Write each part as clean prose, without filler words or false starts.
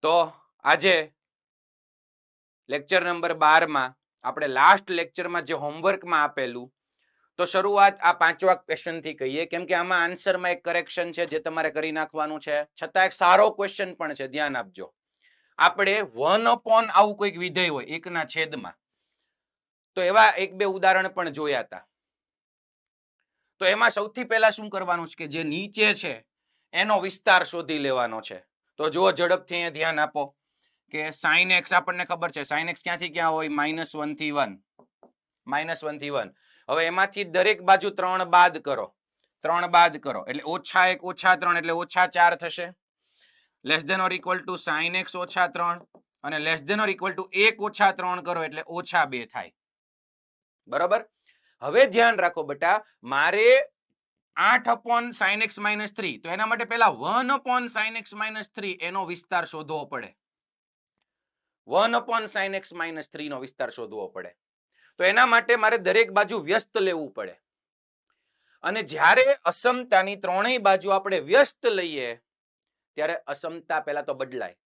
તો આજે lecture number 12 માં આપણે લાસ્ટ લેક્ચરમાં જે હોમવર્કમાં આપેલું તો શરૂઆત આ પાંચવા ક્વેશ્ચન થી કહીએ, કેમ કે આમાં આન્સરમાં એક કરેક્શન છે જે તમારે કરી નાખવાનું છે, છતાં એક સારો ક્વેશ્ચન પણ છે, ધ્યાન આપજો. આપણે 1 આવું કોઈક વિધેય હોય એકના છેદમાં, તો એવા એક બે ઉદાહરણ પણ જોયા હતા. તો એમાં સૌથી પહેલા શું કરવાનું છે કે જે નીચે છે એનો વિસ્તાર શોધી લેવાનો છે. તો જુઓ ઝડપથી અહીંયા ધ્યાન આપો કે sin x આપણને ખબર છે, sin x ક્યાંથી ક્યાં હોય? -1 થી 1, -1 થી 1. હવે એમાંથી દરેક બાજુ 3 બાદ કરો, 3 બાદ કરો એટલે -1 -3 એટલે -4 થશે. Less than or equal to sin x -3 અને less than or equal to 1 - 3 કરો એટલે -2 થાય. બરાબર. હવે ધ્યાન રાખો બેટા, મારે 8 sin x - 3, તો એના માટે પહેલા 1 sin x - 3 એનો વિસ્તાર શોધવો પડે. 1 sin x - 3 નો વિસ્તાર શોધવો પડે. તો એના માટે મારે દરેક બાજુ વ્યસ્ત લેવું પડે. અને જ્યારે અસમતાની ત્રણેય બાજુ આપણે વ્યસ્ત લઈએ ત્યારે અસમતા પહેલા તો બદલાય.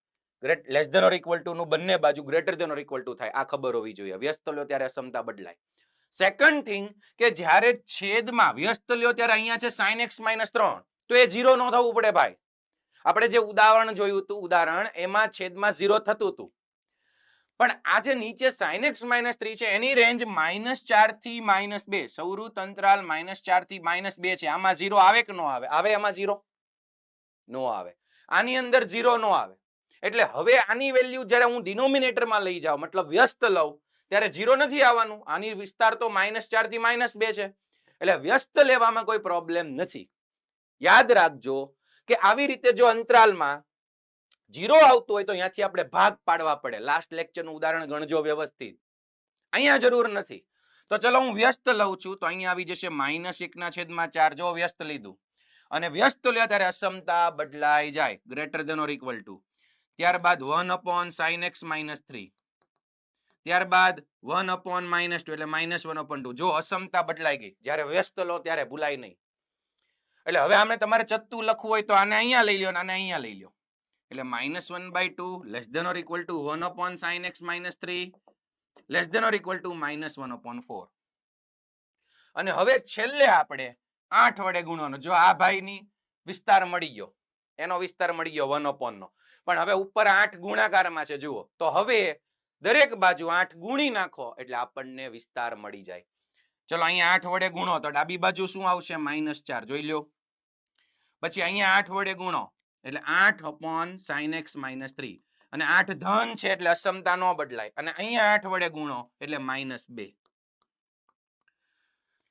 Less than or equal to નું બંને બાજુ greater than or equal to થાય, આ ખબર હોવી જોઈએ. વ્યસ્ત લો ત્યારે અસમતા બદલાય. સેકન્ડ થિંગ કે જ્યારે છેદમાં વ્યસ્ત લ્યો ત્યારે અહીંયા છે sin x - 3, તો એ 0 નો થવું પડે ભાઈ. આપણે જે ઉદાહરણ જોયું હતું, ઉદાહરણ એમાં છેદમાં 0 થતું હતું, પણ આ જે નીચે sin x - 3 છે એની રેન્જ -4 થી -2, સૌરુત અંતરાલ -4 થી -2 છે. આમાં 0 આવે કે નો આવે? આવે આમાં 0? નો આવે. આની અંદર 0 નો આવે. એટલે હવે આની વેલ્યુ જ્યારે હું ડિનોમિનેટરમાં લઈ જાઉં, મતલબ વ્યસ્ત લઉં, ત્યારે 0 નથી આવવાનું. આની વિસ્તાર તો -4 થી -2 છે, એટલે વ્યસ્ત લેવામાં કોઈ પ્રોબ્લેમ નથી. યાદ રાખજો કે આવી રીતે જો અંતરાલમાં 0 આવતું હોય તો અહીંયાથી આપણે ભાગ પાડવા પડે. લાસ્ટ લેક્ચરનું ઉદાહરણ ગણજો વ્યવસ્થિત, અહીંયા જરૂર નથી. તો ચલો હું વ્યસ્ત લઉં છું, તો અહીંયા આવી જશે -1/4. જો વ્યસ્ત લીધું અને વ્યસ્ત લે ત્યારે અસમતા બદલાઈ જાય, greater than or equal to. ત્યારબાદ 1 sin x - 3, ત્યારબાદ 1 -2 એટલે -1/2. જો અસમતા બદલાઈ ગઈ, જ્યારે વ્યસ્ત લો ત્યારે ભૂલાય નહીં. એટલે હવે આમને તમારે ચત્તું લખવું હોય તો આને અહીંયા લઈ લો અને આને અહીંયા લઈ લો. એટલે -1/2 less than or equal to 1 sin x - 3 less than or equal to -1/4. અને હવે છેલ્લે આપણે 8 વડે ગુણવાનો. જો આ ભાઈની વિસ્તાર મળી ગયો, એનો વિસ્તાર મળી ગયો 1 નો, પણ હવે ઉપર 8 ગુણાકારમાં છે જુઓ. તો હવે દરેક બાજુ 8 ગુણી નાખો એટલે આપણને વિસ્તાર મળી જાય. ચલો અહીંયા 8 વડે ગુણો તો ડાબી બાજુ શું આવશે? -4. જોઈ લો. પછી અહીંયા 8 વડે ગુણો એટલે 8 sin x - 3, અને 8 ધન છે એટલે અસમતા નો બદલાય, અને અહીંયા 8 વડે ગુણો એટલે -2.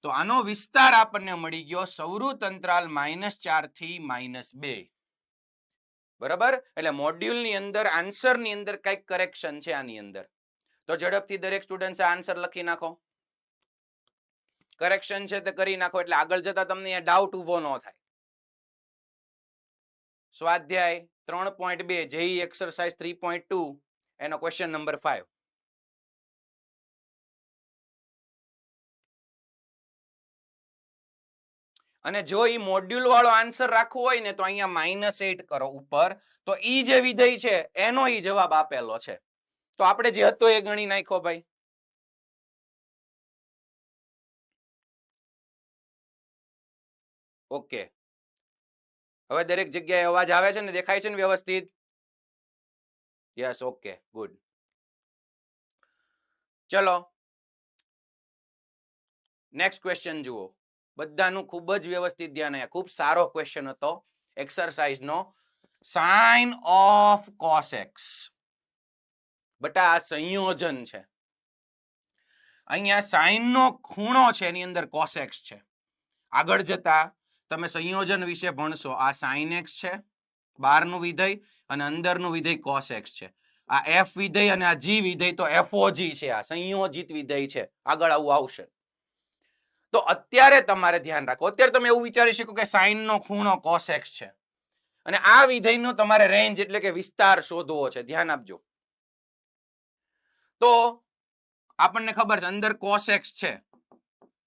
તો આનો વિસ્તાર આપણને મળી ગયો સૌરુત અંતરાલ -4 થી -2. બરાબર. એટલે મોડ્યુલની અંદર આન્સરની અંદર કઈક કરેક્શન છે આની અંદર. તો ઝડપથી દરેક સ્ટુડન્ટ આન્સર લખી નાખો. કરેક્શન છે તે કરી નાખો એટલે આગળ જતા તમને ડાઉટ ઉભો ન થાય. સ્વાધ્યાય 3.2 જેઈ એક્સરસાઇઝ 3.2 એનો ક્વેશ્ચન નંબર 5. અને જો ઈ મોડ્યુલ વાળો આન્સર રાખવો હોય ને તો અહીંયા -8 કરો ઉપર, તો ઈ જે વિધેય છે એનો ઈ જવાબ આપેલો છે, તો આપણે જે હતો એ ગણી નાખો ભાઈ. ઓકે. હવે દરેક જગ્યાએ અવાજ આવે છે ને, દેખાય છે ને વ્યવસ્થિત? Yes, okay, good. ચલો નેક્સ્ટ ક્વેશ્ચન જુઓ. બધાનું ખૂબ જ વ્યવસ્થિત ધ્યાન આવ્યા. ખૂબ સારો ક્વેશ્ચન હતો એક્સરસાઇઝ નો. Sine of cos x. બટા આ સંયોજન છે. અહીંયા સાઇન નો ખૂણો છે એની અંદર cos x છે. આગળ જતા તમે સંયોજન વિશે ભણશો. આ sin x છે બહારનું વિધેય, અને અંદરનું વિધેય cos x છે. આ f વિધેય અને આ g વિધેય તો FOG છે, આ સંયોજિત વિધેય છે. આગળ આવું આવશે. તો અત્યારે તમારે ધ્યાન રાખો, અત્યારે તમે એવું વિચારી શકો કે સાઇન નો ખૂણો cos x છે અને આ વિધેયનો તમારે રેન્જ એટલે કે વિસ્તાર શોધવો છે. ધ્યાન આપજો. તો આપણને ખબર છે અંદર cos x છે,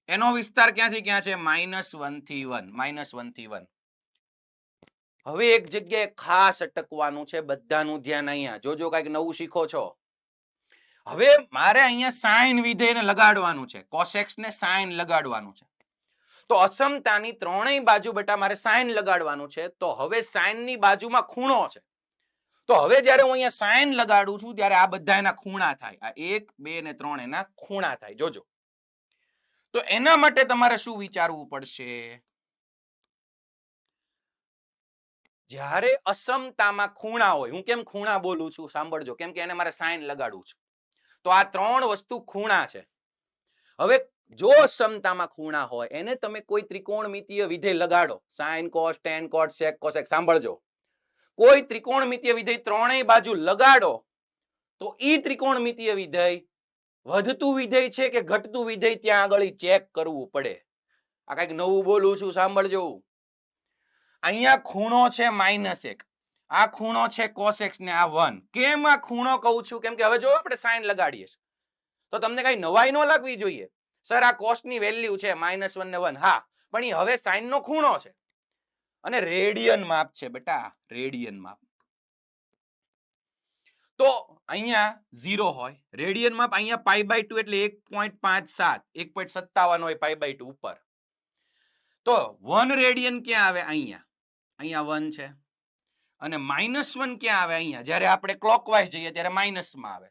એનો વિસ્તાર ક્યાંથી ક્યાં છે? -1 થી 1, -1 થી 1. હવે એક જગ્યાએ ખાસ અટકવાનું છે, બધાનું ધ્યાન અહીંયા જોજો, કઈક નવું શીખો છો. હવે મારે અહીંયા સાઇન વિધેયને લગાડવાનું છે, કોસેક્સ ને સાઇન લગાડવાનું છે. તો અસમતાની ત્રણેય બાજુ બેટા મારે સાઇન લગાડવાનું છે. તો હવે સાઇનની બાજુમાં ખૂણો છે. તો હવે જ્યારે હું અહીંયા સાઇન લગાડું છું ત્યારે આ બધા એના ખૂણા થાય. આ 1 2 ને 3 એના ખૂણા થાય જોજો. તો એના માટે તમારે શું વિચારવું પડશે? જ્યારે અસમતામાં ખૂણા હોય, હું કેમ ખૂણા બોલું છું સાંભળજો, કેમ કે એને મારે સાઇન લગાડવું છે. તો આ ત્રણ વસ્તુ ખૂણા છે. હવે જો અસમતામાં ખૂણા હોય એને તમે કોઈ ત્રિકોણમિતીય વિધેય લગાડો, સાઇન કોસ ટેન કોટ સેક કોસેક, સાંભળજો, કોઈ ત્રિકોણમિતીય વિધેય ત્રણેય બાજુ લગાડો તો ઈ ત્રિકોણમિતીય વિધેય વધતું વિધેય છે કે ઘટતું વિધેય ત્યાં આગળ ચેક કરવું પડે. આ કઈક નવું બોલું છું સાંભળજો. અહીંયા ખૂણો છે -1, આ ખૂણો છે કોસેક્સ ને આ 1. કેમ આ ખૂણો કહું છું? કેમ કે હવે જો આપણે સાઇન લગાડીએ તો તમને કઈ નવાઈ ન લાગવી જોઈએ. સર આ કોસ ની વેલ્યુ છે -1 ને 1, હા, પણ એ હવે સાઇન નો ખૂણો છે અને રેડિયન માપ છે બેટા, રેડિયન માપ. તો અહીંયા 0 હોય, રેડિયન માપ અહીંયા π/2 એટલે 1.57 1.57 હોય π/2 ઉપર. તો 1 રેડિયન ક્યાં આવે? અહીંયા 1 છે. અને -1 ક્યાં આવે? અહીંયા. જ્યારે આપણે ક્લોકવાઇઝ જઈએ ત્યારે માઇનસમાં આવે.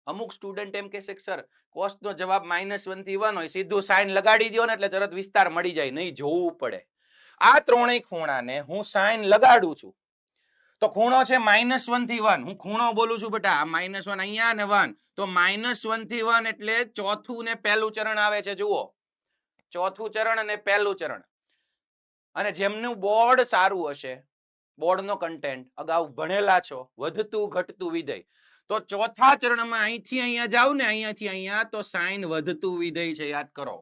અમુક સ્ટુડન્ટ એમ કહેશે કે સર કોસ નો જવાબ -1 થી 1 હોય, સીધું સાઇન લગાડી દો ને એટલે તરત વિસ્તાર મળી જાય. નહીં, જોવું પડે. આ ત્રણેય ખૂણાને હું સાઇન લગાડું છું તો ખૂણો છે -1 થી 1. હું ખૂણો બોલું છું બેટા, -1 અહીંયા ને 1. તો -1 થી 1 એટલે ચોથું ને પહેલું ચરણ આવે છે. જુઓ, ચોથું ચરણ અને પહેલું ચરણ. અને જેમનું બોર્ડ સારું હશે, બોર્ડનો કન્ટેન્ટ અગાઉ ભણેલા છો, વધતું ઘટતું વિધેય, તો ચોથા ચરણમાં અહીંથી અહીંયા જાવ ને, અહીંયાથી અહીંયા, તો સાઇન વધતું વિધેય છે, યાદ કરો.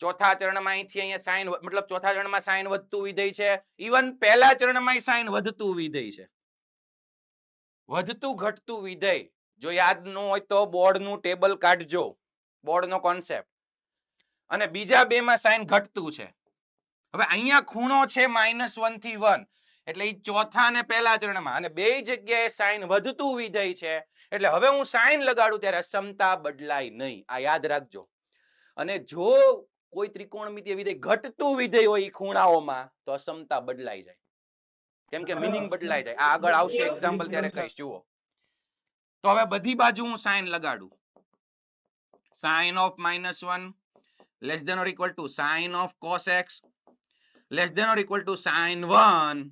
ચોથા ચરણમાં અહીંથી અહીંયા સાઇન, મતલબ ચોથા ચરણમાં સાઇન વધતું વિધેય છે. ઇવન પહેલા ચરણમાં સાઇન વધતું વિધેય છે. વધતું ઘટતું વિધેય જો યાદ ન હોય તો બોર્ડનું ટેબલ કાઢજો, બોર્ડનો કોન્સેપ્ટ. અને બીજા બેમાં સાઇન ઘટતું છે. હવે અહીંયા ખૂણો છે -1 થી 1 એટલે ઈ ચોથા ને પહેલા ચરણમાં, અને બે જગ્યાએ સાઇન વધતું વિધેય છે. એટલે હવે હું સાઇન લગાડું ત્યારે સમતા બદલાય નહીં, આ યાદ રાખજો. અને જો કોઈ ત્રિકોણમિતીય વિધેય ઘટતું વિધેય હોય ખૂણાઓમાં તો અસમતા બદલાઈ જાય, કેમ કે મિનિંગ બદલાઈ જાય. આ આગળ આવશે એક્ઝામ્પલ ત્યારે કહીશ. જુઓ, તો હવે બધી બાજુ હું સાઇન લગાડું. Sine of -1 less than or equal to sine of cos x less than or equal to sine 1.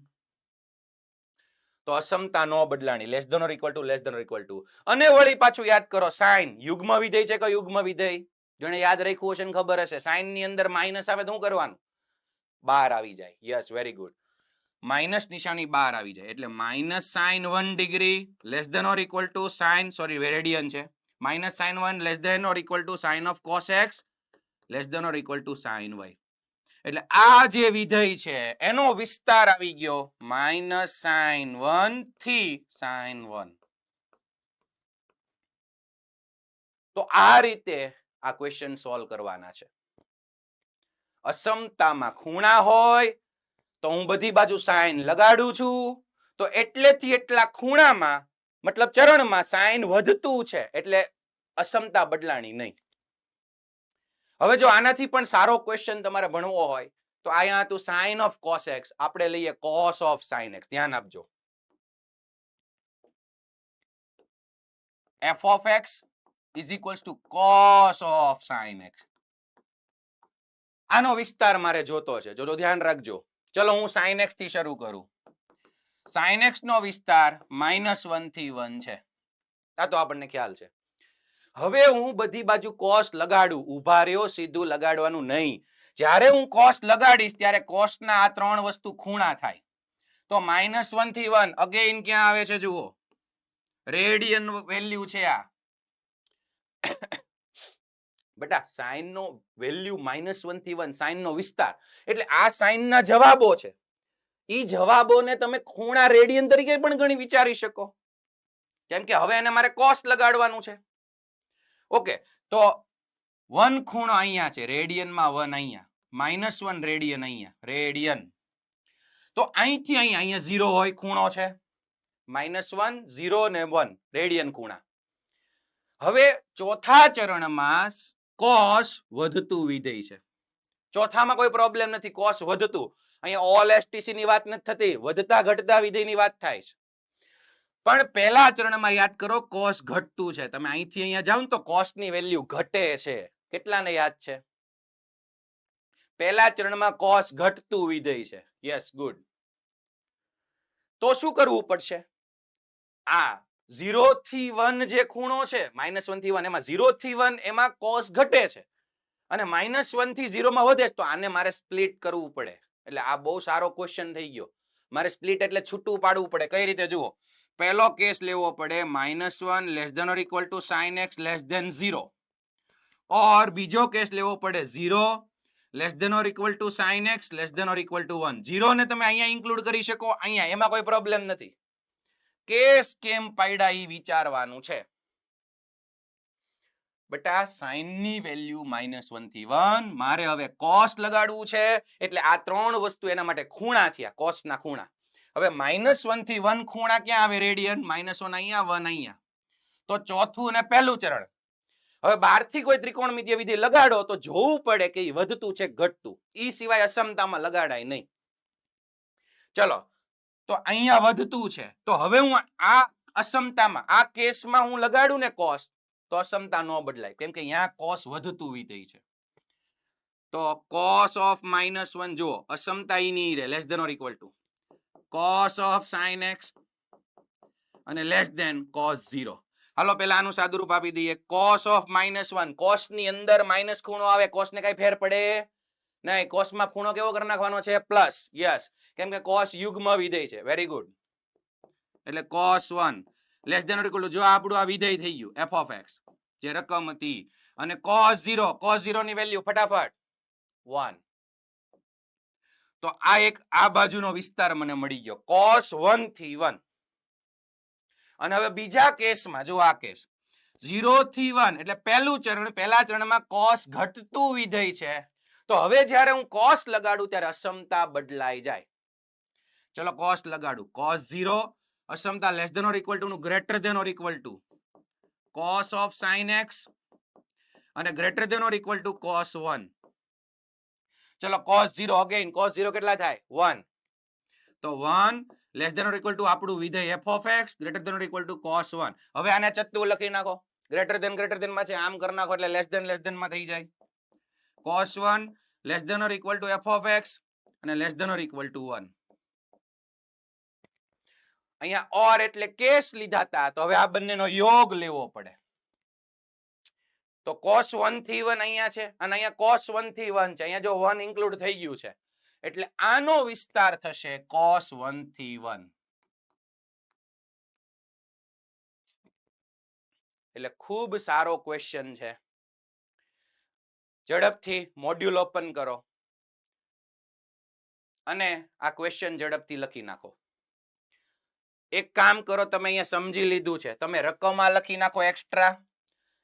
તો અસમતા નો બદલાણી, less than or equal to less than or equal to. અને વળી પાછું યાદ કરો, સાઇન યુગ્મ વિધેય છે કે યુગ્મ વિધેય? જેને યાદ રાખ્યું હશે ને ખબર હશે, સાઇન ની અંદર માઇનસ આવે તો શું કરવાનું? બહાર આવી જાય. Yes, very good. માઇનસ નિશાની બહાર આવી જાય એટલે -sin 1 degree less than or equal to sine, sorry radian છે, -sin 1 less than or equal to sine of cos x less than or equal to sine y. એટલે આ જે વિધેય છે એનો વિસ્તાર આવી ગયો -sin 1 થી sin 1. તો આ રીતે આ ક્વેશ્ચન સોલ્વ કરવાના છે. અસમતામાં ખૂણા હોય તો હું બધી બાજુ સાઇન લગાડું છું, તો એટલેથી એટલા ખૂણામાં, મતલબ ચરણમાં સાઇન વધતું છે એટલે અસમતા બદલાણી નહીં. હવે જો આનાથી પણ સારો ક્વેશ્ચન તમારે ભણવો હોય તો અહીંયા હતું સાઇન ઓફ કોસ x, આપણે લઈએ કોસ ઓફ સાઇન x. ધ્યાન આપજો, f of x is equals to cos of sin x. આનો વિસ્તાર મારે જોતો છે, જો ધ્યાન રાખજો. ચલો હું sin x થી શરૂ કરું. sin x નો વિસ્તાર -1 થી 1 છે, આ તો આપણને ખ્યાલ છે. હવે હું બધી બાજુ કોસ લગાડું, ઉભા રહ્યો, સીધું લગાડવાનું નહીં. જ્યારે હું કોસ લગાડીશ ત્યારે કોસના આ ત્રણ વસ્તુ ખૂણા થાય. તો -1 થી 1 અગેઇન ક્યાં આવે છે? જુઓ, રેડિયન વેલ્યુ છે આ. બેટા સાઇન નો વેલ્યુ -1 થી 1, સાઇન નો વિસ્તાર, એટલે આ સાઇન ના જવાબો છે. ઈ જવાબોને તમે ખૂણા રેડિયન તરીકે પણ ગણી વિચારી શકો, કેમ કે હવે એને મારે કોસ લગાડવાનું છે. ઓકે, તો 1 ખૂણો અહીંયા છે, રેડિયનમાં 1 અહીંયા, -1 રેડિયન અહીંયા રેડિયન. તો અહીંથી અહીંયા 0 હોય ખૂણો છે -1 0 ને 1 રેડિયન ખૂણા. હવે ચોથા ચરણમાં કોસ વધતું વિધેય છે. ચોથામાં કોઈ પ્રોબ્લેમ નથી, કોસ વધતું. અહીંયા ઓલ એસટીસી ની વાત નથી થતી, વધતા ઘટતા વિધેયની વાત થાય છે. પણ પહેલા ચરણમાં યાદ કરો કોસ ઘટતું છે. તમે અહીંથી અહીંયા જાઓ ને તો કોસ ની વેલ્યુ ઘટે છે. કેટલાને યાદ છે? પહેલા ચરણમાં કોસ ઘટતું વિધેય છે. Yes, good. તો શું કરવું પડશે? આ 0 થી 1 જે ખૂણો છે -1 થી 1 એમાં 0 થી 1 એમાં કોસ ઘટે છે અને -1 થી 0 માં વધે છે. તો આને મારે સ્પ્લિટ કરવું પડે. એટલે આ બહુ સારો ક્વેશ્ચન થઈ ગયો. મારે સ્પ્લિટ એટલે છૂટું પાડવું પડે. કઈ રીતે જુઓ, પહેલો કેસ લેવો પડે -1 less than or equal to sin x less than 0 or બીજો કેસ લેવો પડે 0 less than or equal to sin x less than or equal to 1. 0 ને તમે અહીંયા ઇન્ક્લુડ કરી શકો, અહીંયા, એમાં કોઈ પ્રોબ્લેમ નથી. કેસ કેમ પાડ્યા ઈ વિચારવાનું છે. બેટા sin ની વેલ્યુ -1 થી 1, મારે હવે cos લગાડવું છે એટલે આ ત્રણ વસ્તુ એના માટે ખૂણા થયા, cos ના ખૂણા. હવે -1 થી 1 ખૂણા ક્યાં આવે? રેડિયન. -1 અહીંયા, 1 અહીંયા. તો ચોથું અને પહેલું ચરણ. હવે બહારથી કોઈ ત્રિકોણમિતિય વિધેય લગાડો તો જોવું પડે કે ઈ વધતું છે ઘટતું. ઈ સિવાય અસમતામાં લગાડાય નહીં. ચલો, તો અહીંયા વધતું છે. તો હવે હું આ અસમતામાં, આ કેસમાં હું લગાડું ને cos, તો અસમતા ન બદલાય, કેમ કે અહીંયા cos વધતું વિધેય છે. તો cos ઓફ -1 જુઓ, અસમતા ઈ ની રહે, less than or equal to cos of sin x અને લેસ ધેન cos 0. હાલો પેલા આનું સાદુરૂપ આપી દઈએ. cos ઓફ -1, cos ની અંદર માઇનસ ખૂણો આવે, cos ને કઈ ફેર પડે નહીં. cos માં ખૂણો કેવો કરી નાખવાનો છે? પ્લસ. યસ, કેમ કે cos યુગ્મ વિધેય છે. Very good. એટલે cos 1 less than or equal to, જો આપણું આ વિધેય થઈ ગયું f ઓફ x જે રકમ હતી, અને cos 0 ની વેલ્યુ ફટાફટ 1. તો આ એક આ બાજુનો વિસ્તાર મને મળી ગયો cos 1 થી 1. અને હવે બીજા કેસમાં જો, આ કેસ 0 થી 1 એટલે પહેલું ચરણ, પહેલા ચરણમાં cos ઘટતું વિધેય છે. તો હવે જ્યારે હું cos લગાડું ત્યારે અસમતા બદલાઈ જાય. ચલો cos લગાડું. cos 0 અસમતા less than or equal to નું greater than or equal to cos of sin x અને greater than or equal to cos 1. ચલો cos 0 અગેન, cos 0 કેટલા થાય? 1. તો 1 less than or equal to આપણું વિધેય f of x greater than or equal to cos 1. હવે આને ચત્તુ લખી નાખો. ગ્રેટર ધેન માં છે, આમ કરી નાખો એટલે લેસ ધેન માં થઈ જાય. cos 1 less than or equal to f of x અને less than or equal to 1. અહીંયા ઓર એટલે કેસ લીધા હતા, તો હવે આ બંનેનો યોગ લેવો પડે. તો cos 1 થી 1 અહીંયા છે અને અહીંયા cos 1 થી 1 છે. અહીંયા જો 1 ઇન્ક્લુડ થઈ ગયું છે એટલે આનો વિસ્તાર થશે cos 1 થી 1. એટલે ખૂબ સારો ક્વેશ્ચન છે. ઝડપથી મોડ્યુલ ઓપન કરો અને આ ક્વેશ્ચન ઝડપથી લખી નાખો. એક કામ કરો, તમે અહીંયા સમજી લીધું છે, તમે રકમમાં લખી નાખો એક્સ્ટ્રા,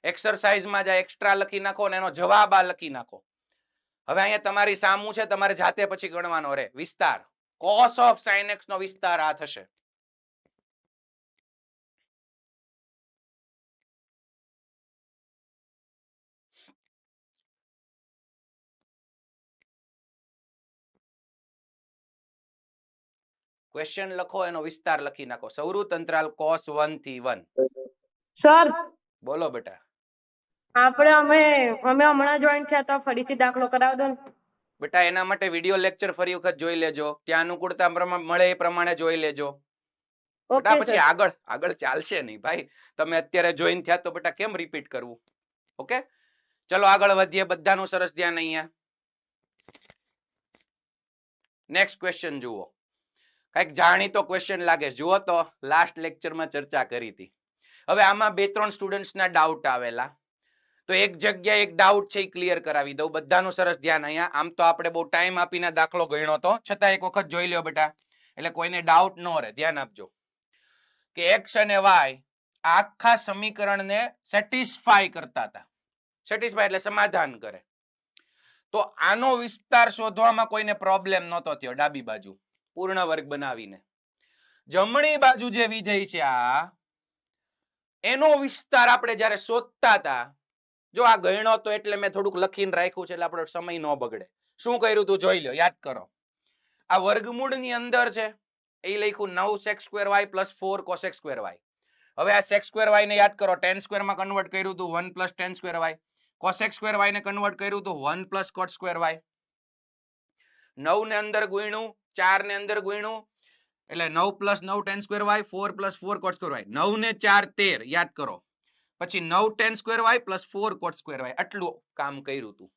એક્સરસાઇઝમાં જાય એક્સ્ટ્રા લખી નાખો અને એનો જવાબ આ લખી નાખો. હવે અહીંયા તમારી સામું છે, તમારે જાતે પછી ગણવાનો રહે વિસ્તાર. cos ઓફ sin x નો વિસ્તાર આ થશે. ક્વેશ્ચન લખો, એનો વિસ્તાર લખી નાખો. સૌરુત અંતરાલ cos 1 થી 1. સર, બોલો બેટા. અમે હમણાં જોઈન થયા તો ફરીથી દાખલો કરાવી દો ને. બેટા એના માટે વિડિયો લેક્ચર ફરી વખત જોઈ લેજો, ત્યાં અનુકૂળતા મળે એ પ્રમાણે જોઈ લેજો. બેટા ઓકે પછી સર. આગળ ચાલશે નહીં ભાઈ. તમે અત્યારે જોઈન થયા તો બેટા કેમ રિપીટ કરવું? ઓકે, ચલો આગળ વધીએ. બધાનું સરસ ધ્યાન અહીંયા. નેક્સ્ટ ક્વેશ્ચન જુઓ. કઈક જાણીતો ક્વેશ્ચન લાગે. જુઓ તો લાસ્ટ લેક્ચરમાં ચર્ચા કરી હતી. હવે આમાં 2-3 સ્ટુડન્ટ્સના ડાઉટ આવેલા, તો એક જગ્યાએ એક ડાઉટ છે એ ક્લિયર કરાવી દઉં. બધાનું સરસ ધ્યાન અહીંયા. આમ તો આપણે બહુ ટાઈમ આપીને દાખલો ગણ્યો તો, છતાં એક વખત જોઈ લ્યો બેટા, એટલે કોઈને ડાઉટ ન રહે. ધ્યાન આપજો કે x અને y આખા સમીકરણને સેટિસ્ફાય કરતા હતા. સેટિસ્ફાય એટલે સમાધાન કરે. તો આનો વિસ્તાર શોધવામાં કોઈને પ્રોબ્લેમ નહોતો થયો. ડાબી બાજુ પૂર્ણ વર્ગ બનાવીને જમણી બાજુ જે વિધેય છે આ એનો વિસ્તાર આપણે જ્યારે શોધતા હતા, જો આ ગણ્યો તો એટલે મેં થોડુંક લખીને રાખ્યું છે એટલે આપણો સમય ન બગડે. શું કર્યું તું જોઈ લો, યાદ કરો. આ વર્ગમૂળની અંદર છે એ લખ્યું 9 sec square y plus 4 cosec square y. હવે આ sec square y ને યાદ કરો, tan square માં કન્વર્ટ કર્યું હતું 1 plus tan square y. cosec square y ને કન્વર્ટ કર્યું હતું 1 plus cot square y. 9 ને અંદર ગુણ્યું, 4 ને અંદર ગુણ્યું એટલે 9 plus 9 tan square y, 4 plus 4 cot square y. 9 ને 4 13 યાદ કરો. પછી 9 tan square y plus 4 cot square y. આટલું કામ કર્યું હતું.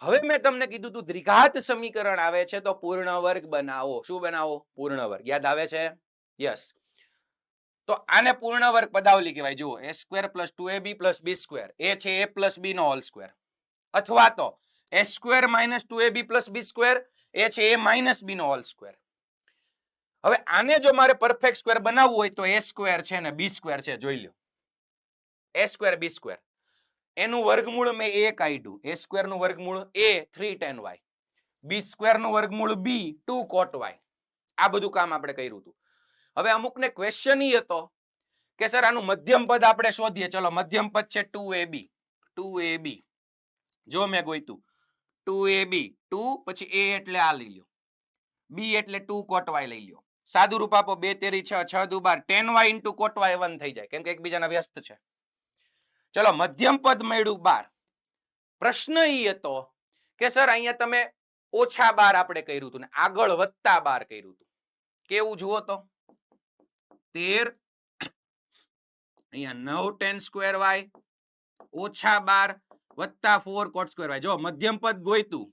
હવે મેં તમને કીધું તું દ્વિઘાત સમીકરણ આવે છે તો પૂર્ણ વર્ગ બનાવો. શું બનાવો? પૂર્ણ વર્ગ. યાદ આવે છે? યસ. તો આને પૂર્ણ વર્ગ પદાવલી કહેવાય. જુઓ, a square plus 2ab plus b square. એ છે a plus b નો હોલ સ્ક્વેર. અથવા તો a square minus 2ab plus b square. એ છે a minus b નો હોલ સ્ક્વેર. હવે આને જો મારે પરફેક્ટ સ્ક્વેર બનાવવું હોય તો a સ્ક્વેર છે ને b સ્ક્વેર છે, જોઈ લો. a સ્ક્વેર b સ્ક્વેર એનું વર્ગમૂળ મેં a કાઢ્યું. a સ્ક્વેર નું વર્ગમૂળ a 3 tan y, b square નું વર્ગમૂળ b 2 cot y. આ બધું કામ આપણે કર્યું હતું. હવે અમુકને ક્વેશ્ચન ઈ હતો કે સર આનું મધ્યમ પદ આપણે શોધીએ. ચલો, મધ્યમ પદ છે 2ab. 2ab જો મેં ગોઈતું 2ab, 2 પછી a એટલે આ લઈ લ્યો, b એટલે 2 cot y લઈ લ્યો. સાદું રૂપ આપો, 2 તેરી 6, 6 દુ 12, tan y into cot y 1 થઈ જાય, કેમ કે એકબીજાના વ્યસ્ત છે. ચલો, મધ્યમ પદ મળ્યું 12. પ્રશ્ન ઈ હતો કે સર અહીંયા તમે ઓછા 12 આપણે કર્યું હતું ને આગળ વત્તા 12 કર્યું હતું. કેવું જુઓ તો 13 અહીંયા 9 tan square y ઓછા 12 વત્તા 4 cot square y. જો મધ્યમ પદ ગોઈતું,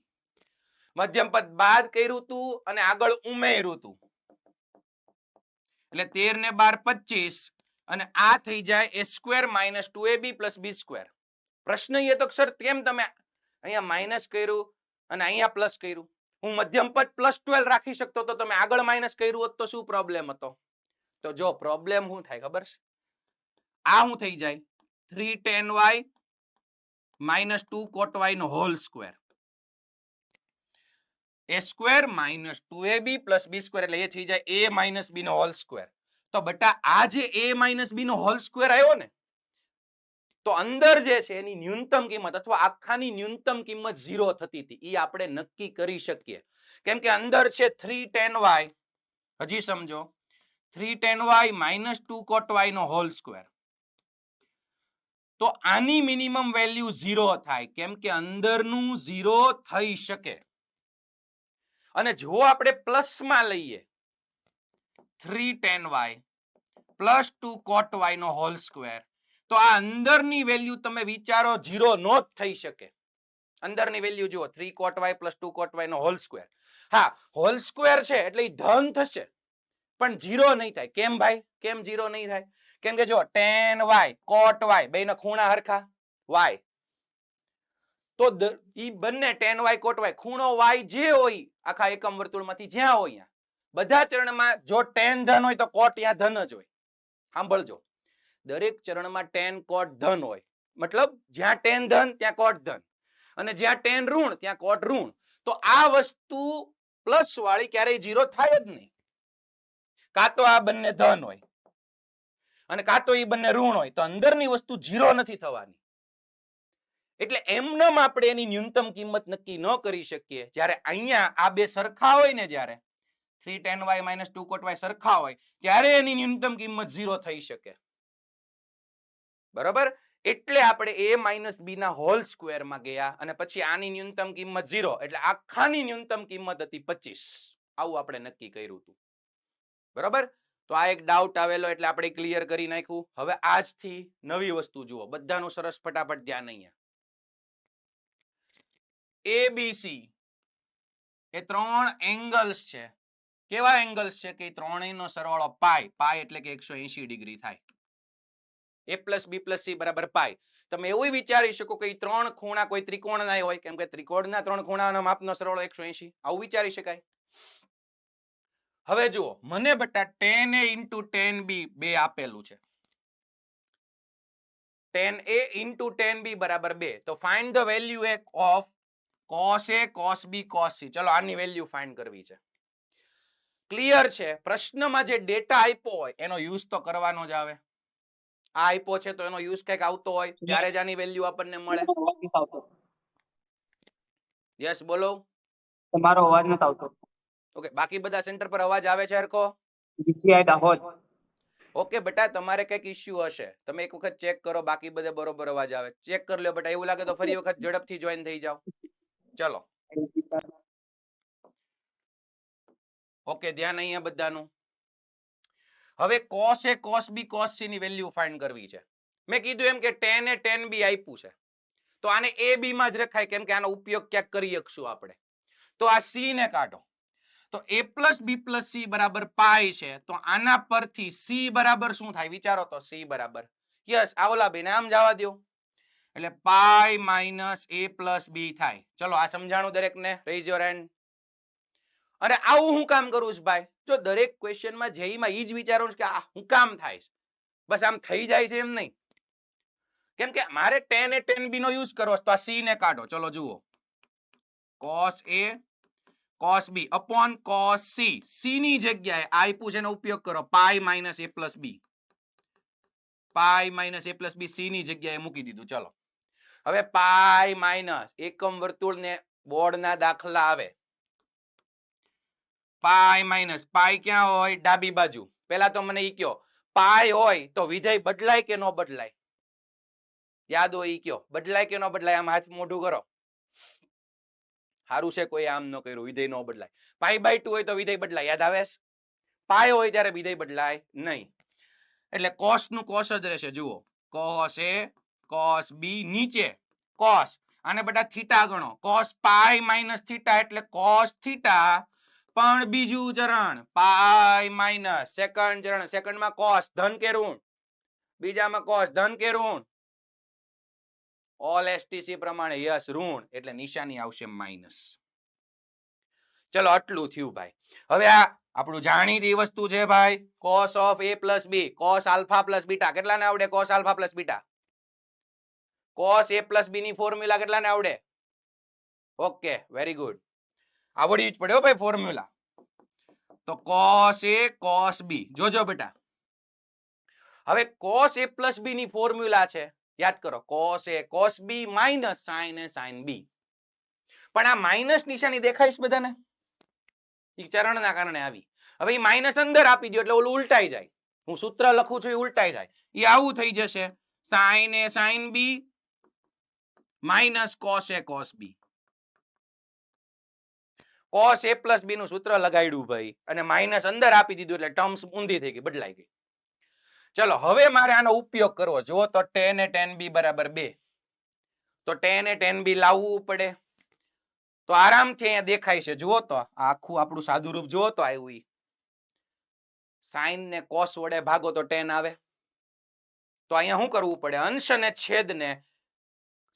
મધ્યમ પદ બાદ કર્યું હતું અને આગળ ઉમેર્યું હતું એટલે 13 ને 12 25 અને આ થઈ જાય a square minus 2ab plus b square. પ્રશ્ન એ તો સર કેમ તમે અહીંયા માઇનસ કર્યું અને અહીંયા પ્લસ કર્યું? હું મધ્યમ પદ પ્લસ 12 રાખી શકતો તો તમે આગળ માઇનસ કર્યું હોત તો શું પ્રોબ્લેમ હતો? તો જો પ્રોબ્લેમ શું થાય ખબર છે? આ શું થઈ જાય 3 tan y minus 2 cot y નો whole square. a square minus 2ab plus b square એટલે એ થઈ જાય a minus b નો હોલ સ્ક્વેર. તો બટા આ જે a minus b નો હોલ સ્ક્વેર આવ્યો ને, તો અંદર જે છે એની ન્યૂનતમ કિંમત અથવા આખાની ન્યૂનતમ કિંમત 0 થતી હતી. એ આપણે નક્કી કરી શકીએ કેમ કે અંદર છે 3 tan y. હજી સમજો, 3 tan y minus 2 cot y નો હોલ સ્ક્વેર. તો આની મિનિમમ વેલ્યુ 0 થાય કેમ કે અંદરનું 0 થઈ શકે. અને જો આપણે પ્લસમાં લઈએ 3 tan y plus 2 cot y નો હોલ સ્ક્વેર, તો આ અંદરની વેલ્યુ તમે વિચારો 0 નો જ થઈ શકે. અંદરની વેલ્યુ જુઓ 3 cot y plus 2 cot y નો હોલ સ્ક્વેર. હા, હોલ સ્ક્વેર છે એટલે એ ધન થશે પણ 0 નહીં થાય. કેમ ભાઈ? કેમ 0 નહીં થાય? કેમ કે જો tan y cot y બેયના ખૂણા હરખા y, તો ઈ બંને tan y cot y ખૂણો y જે હોય આખા એકમ વર્તુળમાંથી જ્યાં હોય બધા ચરણમાં જો tan ધન હોય તો cot ત્યાં ધન જ હોય. સાંભળજો, દરેક ચરણમાં tan cot ધન હોય, મતલબ જ્યાં tan ધન ત્યાં cot ધન અને જ્યાં tan ઋણ ત્યાં cot ઋણ. તો આ વસ્તુ પ્લસ વાળી ક્યારેય 0 થાય જ નહીં. કાં તો આ બંને ધન હોય અને કાં તો એ બંને ઋણ હોય, તો અંદરની વસ્તુ 0 નથી થવાની. એટલે એમનેમ આપણે એની ન્યૂનતમ કિંમત નક્કી ન કરી શકીએ. જ્યારે અહીંયા આ બે સરખા હોય ને, જ્યારે 3 tan y minus 2 cot y સરખા હોય ત્યારે એની ન્યૂનતમ કિંમત 0 થઈ શકે. બરાબર? એટલે આપણે a minus b ના હોલ સ્ક્વેર માં ગયા અને પછી આની ન્યૂનતમ કિંમત 0 એટલે આખાની ન્યૂનતમ કિંમત હતી 25. આવું આપણે નક્કી કર્યું હતું. બરાબર? તો આ એક ડાઉટ આવેલો એટલે આપણે ક્લિયર કરી નાખ્યું. હવે આજથી નવી વસ્તુ જુઓ, બધાનું સરસ ફટાફટ ધ્યાન અહીંયા. ABC એ 3 એંગલ્સ છે. કેવા એંગલ્સ છે કે ત્રણેયનો સરવાળો પાઈ. પાઈ એટલે કે 180 ડિગ્રી થાય. a plus b plus c બરાબર પાઈ. તમે એવું વિચારી શકો કે ત્રણ ખૂણા કોઈ ત્રિકોણના હોય કેમ કે ત્રિકોણના ત્રણ ખૂણાના માપનો સરવાળો 180. આવું વિચારી શકાય. હવે જુઓ, મને બટા tan a into tan b બે આપેલું છે. tan a into tan b બરાબર 2. તો find the value of cos a cos b cos c. ચલો આની વેલ્યુ ફાઇન્ડ કરવી છે. ક્લિયર છે? પ્રશ્નમાં જે ડેટા આપ્યો હોય એનો યુઝ તો કરવાનો જ આવે. આ આપ્યો છે તો એનો યુઝ કંઈક આવતો હોય ત્યારે જ આની વેલ્યુ આપણને મળે. યસ બોલો. તમારો અવાજ નથી આવતો. ઓકે, બાકી બધા સેન્ટર પર અવાજ આવે છે હરકો? DCI દાહોદ. ઓકે બેટા, તમારે કંઈક ઇશ્યુ હશે, તમે એક વખત ચેક કરો. બાકી બધે બરોબર અવાજ આવે, ચેક કરી લો બેટા. એવું લાગે તો ફરી વખત ઝડપથી જોઈન થઈ જાઓ. ચલો ઓકે, ધ્યાન અહીંયા બધાનું. હવે cos a cos b cos c ની વેલ્યુ ફાઇન્ડ કરવી છે. મેં કીધું એમ કે tan a tan b આપ્યું છે તો આને a b માં જ રખાય, કેમ કે આનો ઉપયોગ ક્યાંક કરી શકશું આપણે. તો આ c ને કાઢો તો a plus b plus c બરાબર પાઈ છે. તો આના પરથી c બરાબર શું થાય વિચારો તો. c બરાબર યસ આ ઓલા બેને આમ જવા દો એટલે pi minus a plus b થાય. ચલો આ સમજાણું દરેકને? Raise your hand. અરે આવું હું કામ કરું છું ભાઈ? જો દરેક ક્વેશ્ચનમાં જેઈમાં ઈ જ વિચારું છું કે આ હું કામ થાય છે, બસ આમ થઈ જાય છે એમ નહીં. કેમ કે મારે tan a tan b નો યુઝ કરવો છે. તો આ c ને કાઢો. ચલો જુઓ, cos a cos b upon cos c. c ની જગ્યાએ આપ્યું છે એનો ઉપયોગ કરો. Pi minus a plus b. Pi minus a plus b c ની જગ્યાએ મૂકી દીધું. ચલો હવે પાઈ માઇનસ એકમ વર્તુળ ને બોર્ડના દાખલા આવે. પાઈ માઇનસ પાઈ ક્યાં હોય? ડાબી બાજુ. પેલા તો મને ઈ કયો, પાઈ હોય તો વિધેય બદલાય કે નો બદલાય? યાદ હોય ઈ કયો, બદલાય કે નો બદલાય? આમ હાથ મોઢું કરો. સારું છે કોઈ આમ ન કર્યું, વિધેય નો બદલાય. પાઈ બાય 2 હોય તો વિધેય બદલાય, યાદ આવે? પાઈ હોય ત્યારે વિધેય બદલાય નહીં. એટલે cos નું cos જ રહેશે. જુઓ, cos a cos b નીચે cos, અને બેટા થીટા ગણો. cos પાઈ માઇનસ થીટા એટલે cos થીટા, પણ બીજું ચરણ પાઈ માઇનસ સેકન્ડ ચરણ. સેકન્ડમાં cos ધન કે ઋણ? બીજામાં cos ધન કે ઋણ? ઓલ એસટીસી પ્રમાણે યસ ઋણ, એટલે નિશાની આવશે માઇનસ. ચલો આટલું થયું ભાઈ. હવે આ આપણું જાણીતી વસ્તુ છે ભાઈ, cos of a plus b cos alpha plus beta. કેટલાને આવડે cos alpha plus beta? cos a plus b ની ફોર્મ્યુલા કેટલાને આવડે? ઓકે વેરી ગુડ, આવડવી જ પડે હો ભાઈ ફોર્મ્યુલા. તો cos a cos b જોજો બેટા. હવે cos a plus b ની ફોર્મ્યુલા છે, યાદ કરો. cos a cos b minus sin a sin b. પણ આ માઇનસ નિશાની દેખાય છે બધાને? ઈ ચરણના કારણે આવી. હવે ઈ માઇનસ અંદર આપી દો એટલે ઓલું ઉલટાઈ જાય. હું સૂત્ર લખું છું એ ઉલટાઈ જાય. ઈ આવું થઈ જશે, sin a sin b minus cos a cos b. cos a plus b નું સૂત્ર લગાડ્યું ભાઈ, અને માઇનસ અંદર આપી દીધું એટલે ટર્મ્સ ઊંધી થઈ ગઈ, બદલાઈ ગઈ. ચલો હવે મારે આનો ઉપયોગ કરવો. જો તો tan a tan b બરાબર 2. તો tan a tan b લાવવું પડે. તો આરામથી અહીંયા દેખાય છે. જુઓ તો આખું આપણું સાદું રૂપ જુઓ તો આવ્યું. sin ને cos વડે ભાગો તો tan આવે. તો અહીંયા શું કરવું પડે? અંશ અને છેદને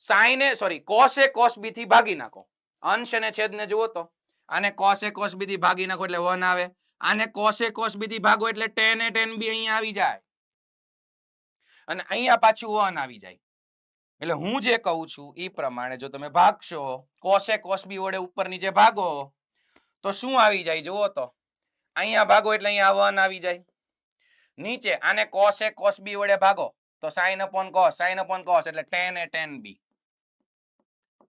sin A sorry cos a cos b થી ભાગી નાખો. અંશ અને છેદને જુઓ તો આને cos a cos b થી ભાગી નાખો એટલે 1 આવે. આને cos a cos b થી ભાગો એટલે tan a tan b અહીંયા આવી જાય, અને અહીંયા પાછું 1 આવી જાય. એટલે હું જે કહું છું એ પ્રમાણે જો તમે ભાગશો, cos a cos b વડે ઉપર નીચે ભાગો તો શું આવી જાય? જુઓ તો અહીંયા ભાગો એટલે અહીંયા 1 આવી જાય. નીચે આને cos a cos b વડે ભાગો તો sin upon cos એટલે tan a tan b.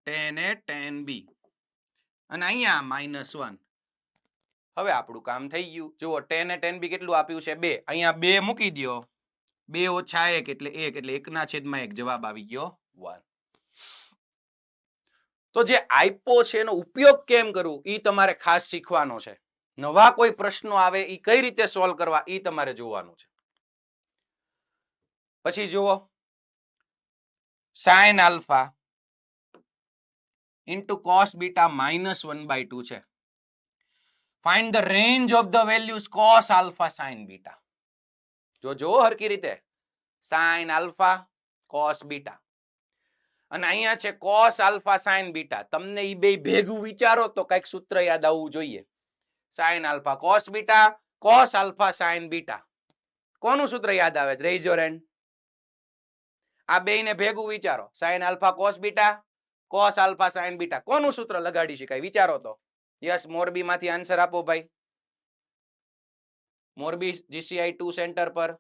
tan a tan b. અને અહીંયા -1. હવે આપણું કામ થઈ ગયું. જુઓ tan a tan b કેટલું આપ્યું છે? 2. અહીંયા 2 મૂકી દો. 2 ઓછા 1 એટલે 1, એટલે 1/1 જવાબ આવી ગયો 1. તો જે આપ્યો છે એનો ઉપયોગ કેમ કરવું એ તમારે ખાસ શીખવાનો છે. નવા કોઈ પ્રશ્નો આવે એ કઈ રીતે સોલ્વ કરવા એ તમારે જોવાનું છે. પછી જુઓ, sin alpha into cos beta -1/2 છે. Find the range of the values cos alpha sin beta. જો હરકી રીતે sin alpha cos beta, અને અહીંયા છે cos alpha sin beta. તમને ઈ બે ભેગું વિચારો તો કઈક સૂત્ર યાદ આવવું જોઈએ. sin alpha cos beta, cos alpha sin beta. કોનું સૂત્ર યાદ આવે? Raise your hand. આ બેયને ભેગું વિચારો. sin alpha cos beta, cos alpha sin beta. કોનું સૂત્ર લગાડી શકાય વિચારો તો. યસ, મોરબી માંથી આન્સર આપો ભાઈ. મોરબી GCI 2 સેન્ટર પર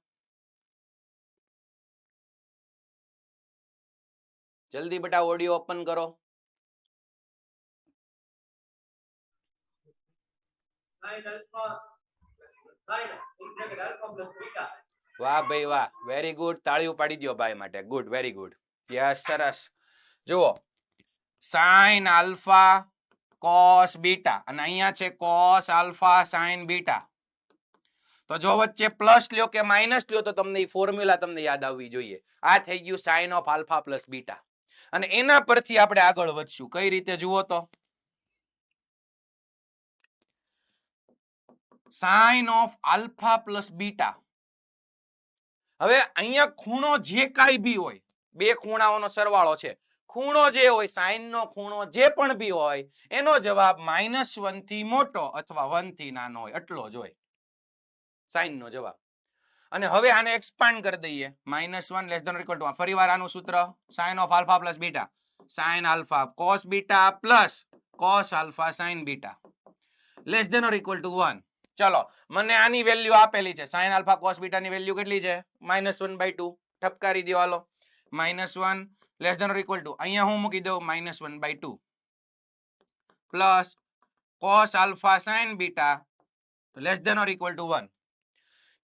જલ્દી બેટા ઓડિયો ઓપન કરો. વાહ ભાઈ વાહ, વેરી ગુડ. તાળીઓ પાડી દો ભાઈ માટે. Good, very good. યસ, સરસ. જુઓ, sin આલ્ફા cos બીટા અને અહીંયા છે cos આલ્ફા sin બીટા. તો જો વચ્ચે પ્લસ લ્યો કે માઇનસ લ્યો તો તમને ફોર્મ્યુલા તમને યાદ આવવી જોઈએ. આ થઈ ગયું sin of alpha plus beta અને એના પરથી આપણે આગળ વધશું. કઈ રીતે જુઓ તો, sin of alpha plus beta. હવે અહીંયા ખૂણો જે કાંઈ બી હોય, બે ખૂણાઓનો સરવાળો છે. ખૂણો જે હોય, સાઈન નો ખૂણો જે પણ બી હોય, એનો જવાબ -1 થી મોટો અથવા 1 થી નાનો હોય એટલો જ હોય સાઈન નો જવાબ. અને હવે આને એક્સપાન્ડ કરી દઈએ. -1 less than or equal to, ફરીવાર આનું સૂત્ર sin of alpha plus beta, sin alpha cos beta plus cos alpha sin beta less than or equal to 1. ચલો, મને આની વેલ્યુ આપેલી છે. sin આલ્ફા cos બીટા ની વેલ્યુ કેટલી છે? -1/2. ઠપકારી દો હાલો. -1 less than or equal to, અહીંયા હું મૂકી દઉં -1/2 plus cos alpha sin beta less than or equal to 1.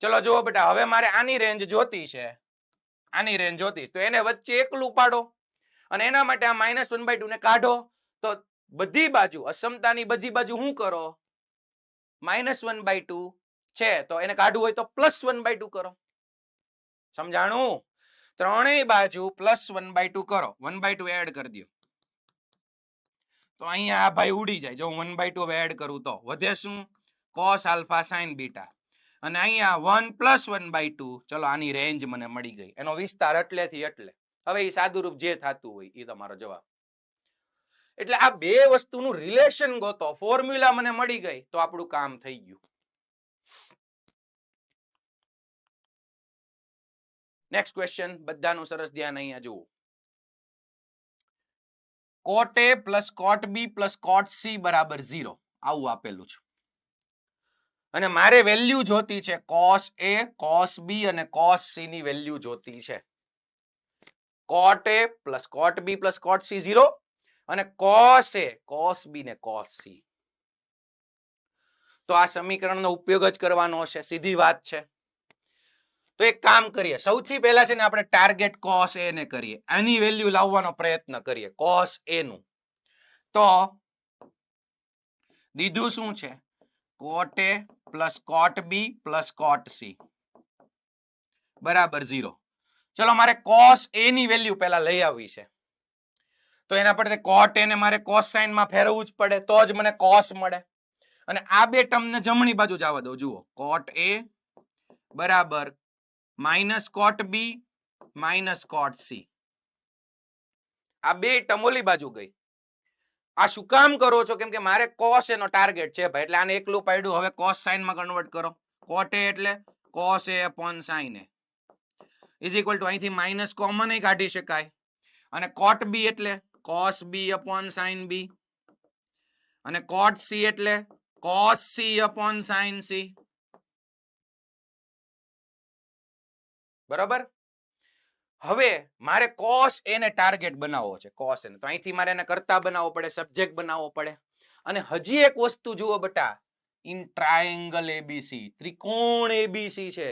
ચલો જુઓ બેટા, હવે મારે આની રેન્જ જોતી છે. આની રેન્જ જોતી તો એને વચ્ચે એકલું પાડો અને એના માટે આ -1/2 ને કાઢો તો બધી બાજુ અસમતાની બધી બાજુ શું કરો? -1/2 છે તો એને કાઢવું હોય તો +1/2 કરો. સમજાણું? ત્રણેય બાજુ +1/2 કરો. 1/2 એડ કરી દો તો અહીંયા આ ભાઈ ઉડી જાય. જો હું 1/2 હવે એડ કરું તો વધે શું? cos alpha sin beta. અને અહીંયા 1 + 1/2. ચલો, આની રેન્જ મને મળી ગઈ. એનો વિસ્તાર એટલેથી એટલે. હવે એ સાદુરૂપ જે થતું હોય એ તમારો જવાબ. એટલે આ બે વસ્તુનું રિલેશન ગોતો, ફોર્મ્યુલા મને મળી ગઈ તો આપણું કામ થઈ ગયું. નેક્સ્ટ ક્વેશ્ચન, બધાનું સરસ ધ્યાન અહીંયા જુઓ. cot A + cot B + cot C = 0 આવું આપેલું છે. અને મારે વેલ્યુ જોતી છે cos A, cos B અને cos C ની વેલ્યુ જોતી છે. cot A + cot B + cot C 0 અને cos A, cos B ને cos C. તો આ સમીકરણનો ઉપયોગ જ કરવાનો છે, સીધી વાત છે. તો એક કામ કરીએ, સૌથી પહેલા છે ને આપણે ટાર્ગેટ cos A ને કરીએ. આની વેલ્યુ લાવવાનો પ્રયત્ન કરીએ cos A નું. તો દીધું શું છે? cot A + cot B + cot C = 0. ચલો, મારે cos A ની વેલ્યુ પહેલા લઈ આવવી છે. તો એના પર cot A ને મારે cos sin માં ફેરવવું જ પડે તો જ મને cos મળે. અને આ બે ટર્મને જમણી બાજુ જવા દો. જુઓ, cot A = -cot B - cot C. આ બે ટર્મ ઓલી બાજુ ગઈ. આ શું કામ કરો છો? કેમ કે મારે cos A નો ટાર્ગેટ છે ભાઈ, એટલે આને એકલું પાડ્યું. હવે cos sin માં કન્વર્ટ કરો. cot A એટલે cos A / sin A = અહીંથી માઇનસ કોમન કાઢી શકાય. અને cot B એટલે cos B / sin B અને cot C એટલે cos C / sin C. બરાબર? હવે મારે cos A ને ટાર્ગેટ બનાવવો છે. cos A ને તો અહીંથી મારે એને કરતા બનાવવો પડે, સબ્જેક્ટ બનાવવો પડે. અને હજી એક વસ્તુ જુઓ બેટા, ઇન ટ્રાયેંગલ ABC, ત્રિકોણ ABC છે.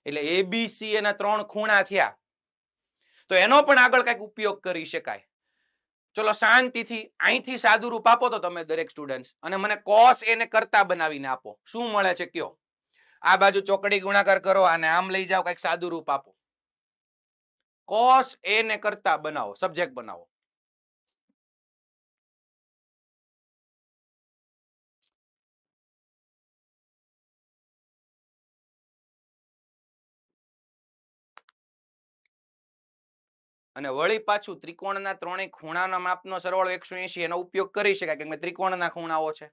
એટલે ABC એના 3 ખૂણા થયા. તો એનો પણ આગળ કંઈક ઉપયોગ કરી શકાય. ચલો, શાંતિથી અહીંથી સાદું રૂપ આપો તો તમે દરેક સ્ટુડન્ટ્સ, અને મને cos A ને કરતા બનાવીને આપો. શું મળે છે કયો? આ બાજુ ચોકડી ગુણાકાર કરો અને આમ લઈ જાઓ, કંઈક સાદું રૂપ આપો. cos A ને કરતા બનાવો, સબ્જેક્ટ બનાવો. અને વળી પાછું ત્રિકોણના ત્રણેય ખૂણાના માપનો સરવાળો 180, એનો ઉપયોગ કરી શકાય કેમ કે ત્રિકોણના ખૂણાઓ છે.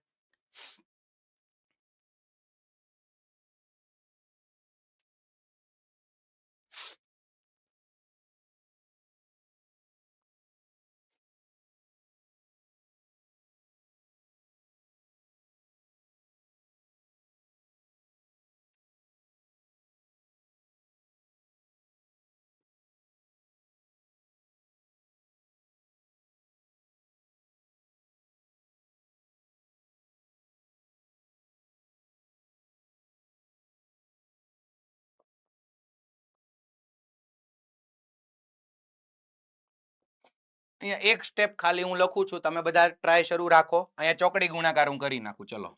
અહીંયા એક સ્ટેપ ખાલી હું લખું છું, તમે બધા ટ્રાય શરૂ રાખો. અહીંયા ચોકડી ગુણાકાર હું કરી નાખું. ચલો,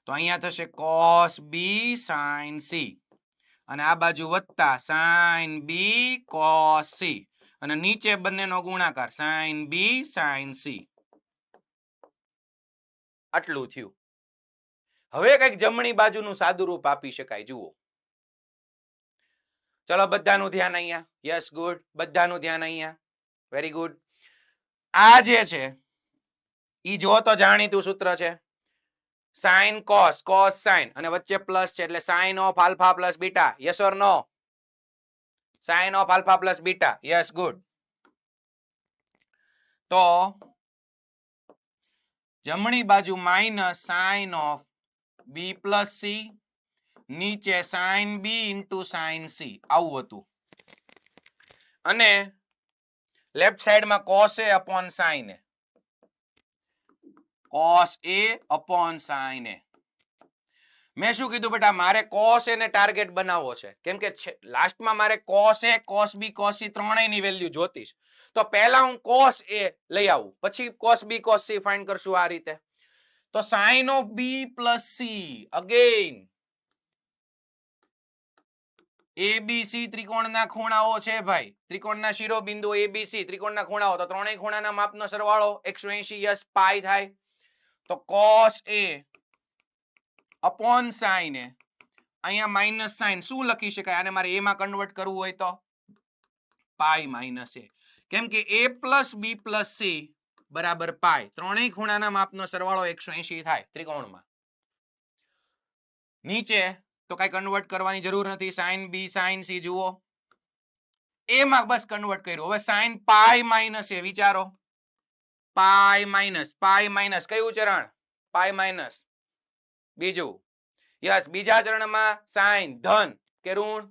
તો અહીંયા થશે cos b sin c અને આ બાજુ વત્તા sin b cos c અને નીચે બંનેનો ગુણાકાર sin b sin c. આટલું થયું. હવે કઈક જમણી બાજુનું સાદુરૂપ આપી શકાય. જુઓ, ચલો બધાનું ધ્યાન અહીંયા. Yes, good. બધાનું ધ્યાન અહીંયા. Very good. આ જે છે ઈ જો તો જાણીતું સૂત્ર છે, sin cos cos sin અને વચ્ચે પ્લસ છે એટલે sin of alpha plus beta. yes or no? sin of alpha plus beta. yes, good. તો જમણી બાજુ minus sin of b plus c નીચે sin b into sin c આવું હતું અને લેફ્ટ સાઈડમાં cos a upon sin a. cos a upon sin a. મેં શું કીધું બેટા, મારે cos a ને ટાર્ગેટ બનાવવો છે કેમ કે લાસ્ટમાં મારે cos a cos b cos c ત્રણેયની વેલ્યુ જોતી છે. તો પહેલા હું cos a લઈ આવું, પછી cos b cos c find કરશું આ રીતે. તો sin of b plus c again ABC ત્રિકોણના ખૂણાઓ છે ભાઈ, ત્રિકોણના શિરોબિંદુ ABC ત્રિકોણના ખૂણાઓ, તો ત્રણેય ખૂણાના માપનો સરવાળો 180 યસ પાઈ થાય. તો cos a upon sin a, અહીંયા માઇનસ સાઇન શું લખી શકાય, આને મારે a માં કન્વર્ટ કરવું હોય તો પાઈ માઇનસ a, કેમ કે a plus b plus c બરાબર પાઈ. ત્રણેય ખૂણાના માપનો સરવાળો 180 થાય ત્રિકોણમાં. નીચે તો કઈ કન્વર્ટ કરવાની જરૂર નથી, sin b sin c જુઓ a માં બસ કન્વર્ટ કર્યું. હવે sin પાઈ માઇનસ a વિચારો, પાઈ માઇનસ કયું ચરણ, પાઈ માઇનસ બીજું. યસ, બીજા ચરણમાં sin ધન કે ઋણ,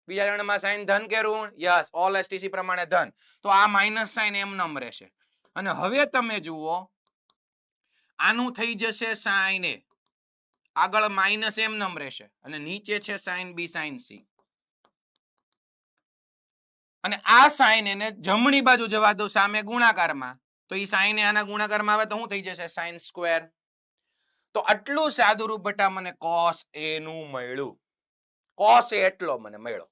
બીજા ચરણમાં sin ધન કે ઋણ. યસ, ઓલ એસટીસી પ્રમાણે ધન. તો આ માઇનસ સાઇન એમ નમ રહેશે. અને હવે તમે જુઓ આનું થઈ જશે sin a, આગળ માઇનસ એમ નમ રહેશે અને નીચે છે sin b sin c. અને આ sin એને જમણી બાજુ જવા દો સામે ગુણાકારમાં, તો એ sin આના ગુણાકારમાં આવે તો શું થઈ જશે, sin સ્ક્વેર. તો આટલું સાદું રૂપ બેટા મને cos a નું મળ્યું. cos a એટલો મને મળ્યો.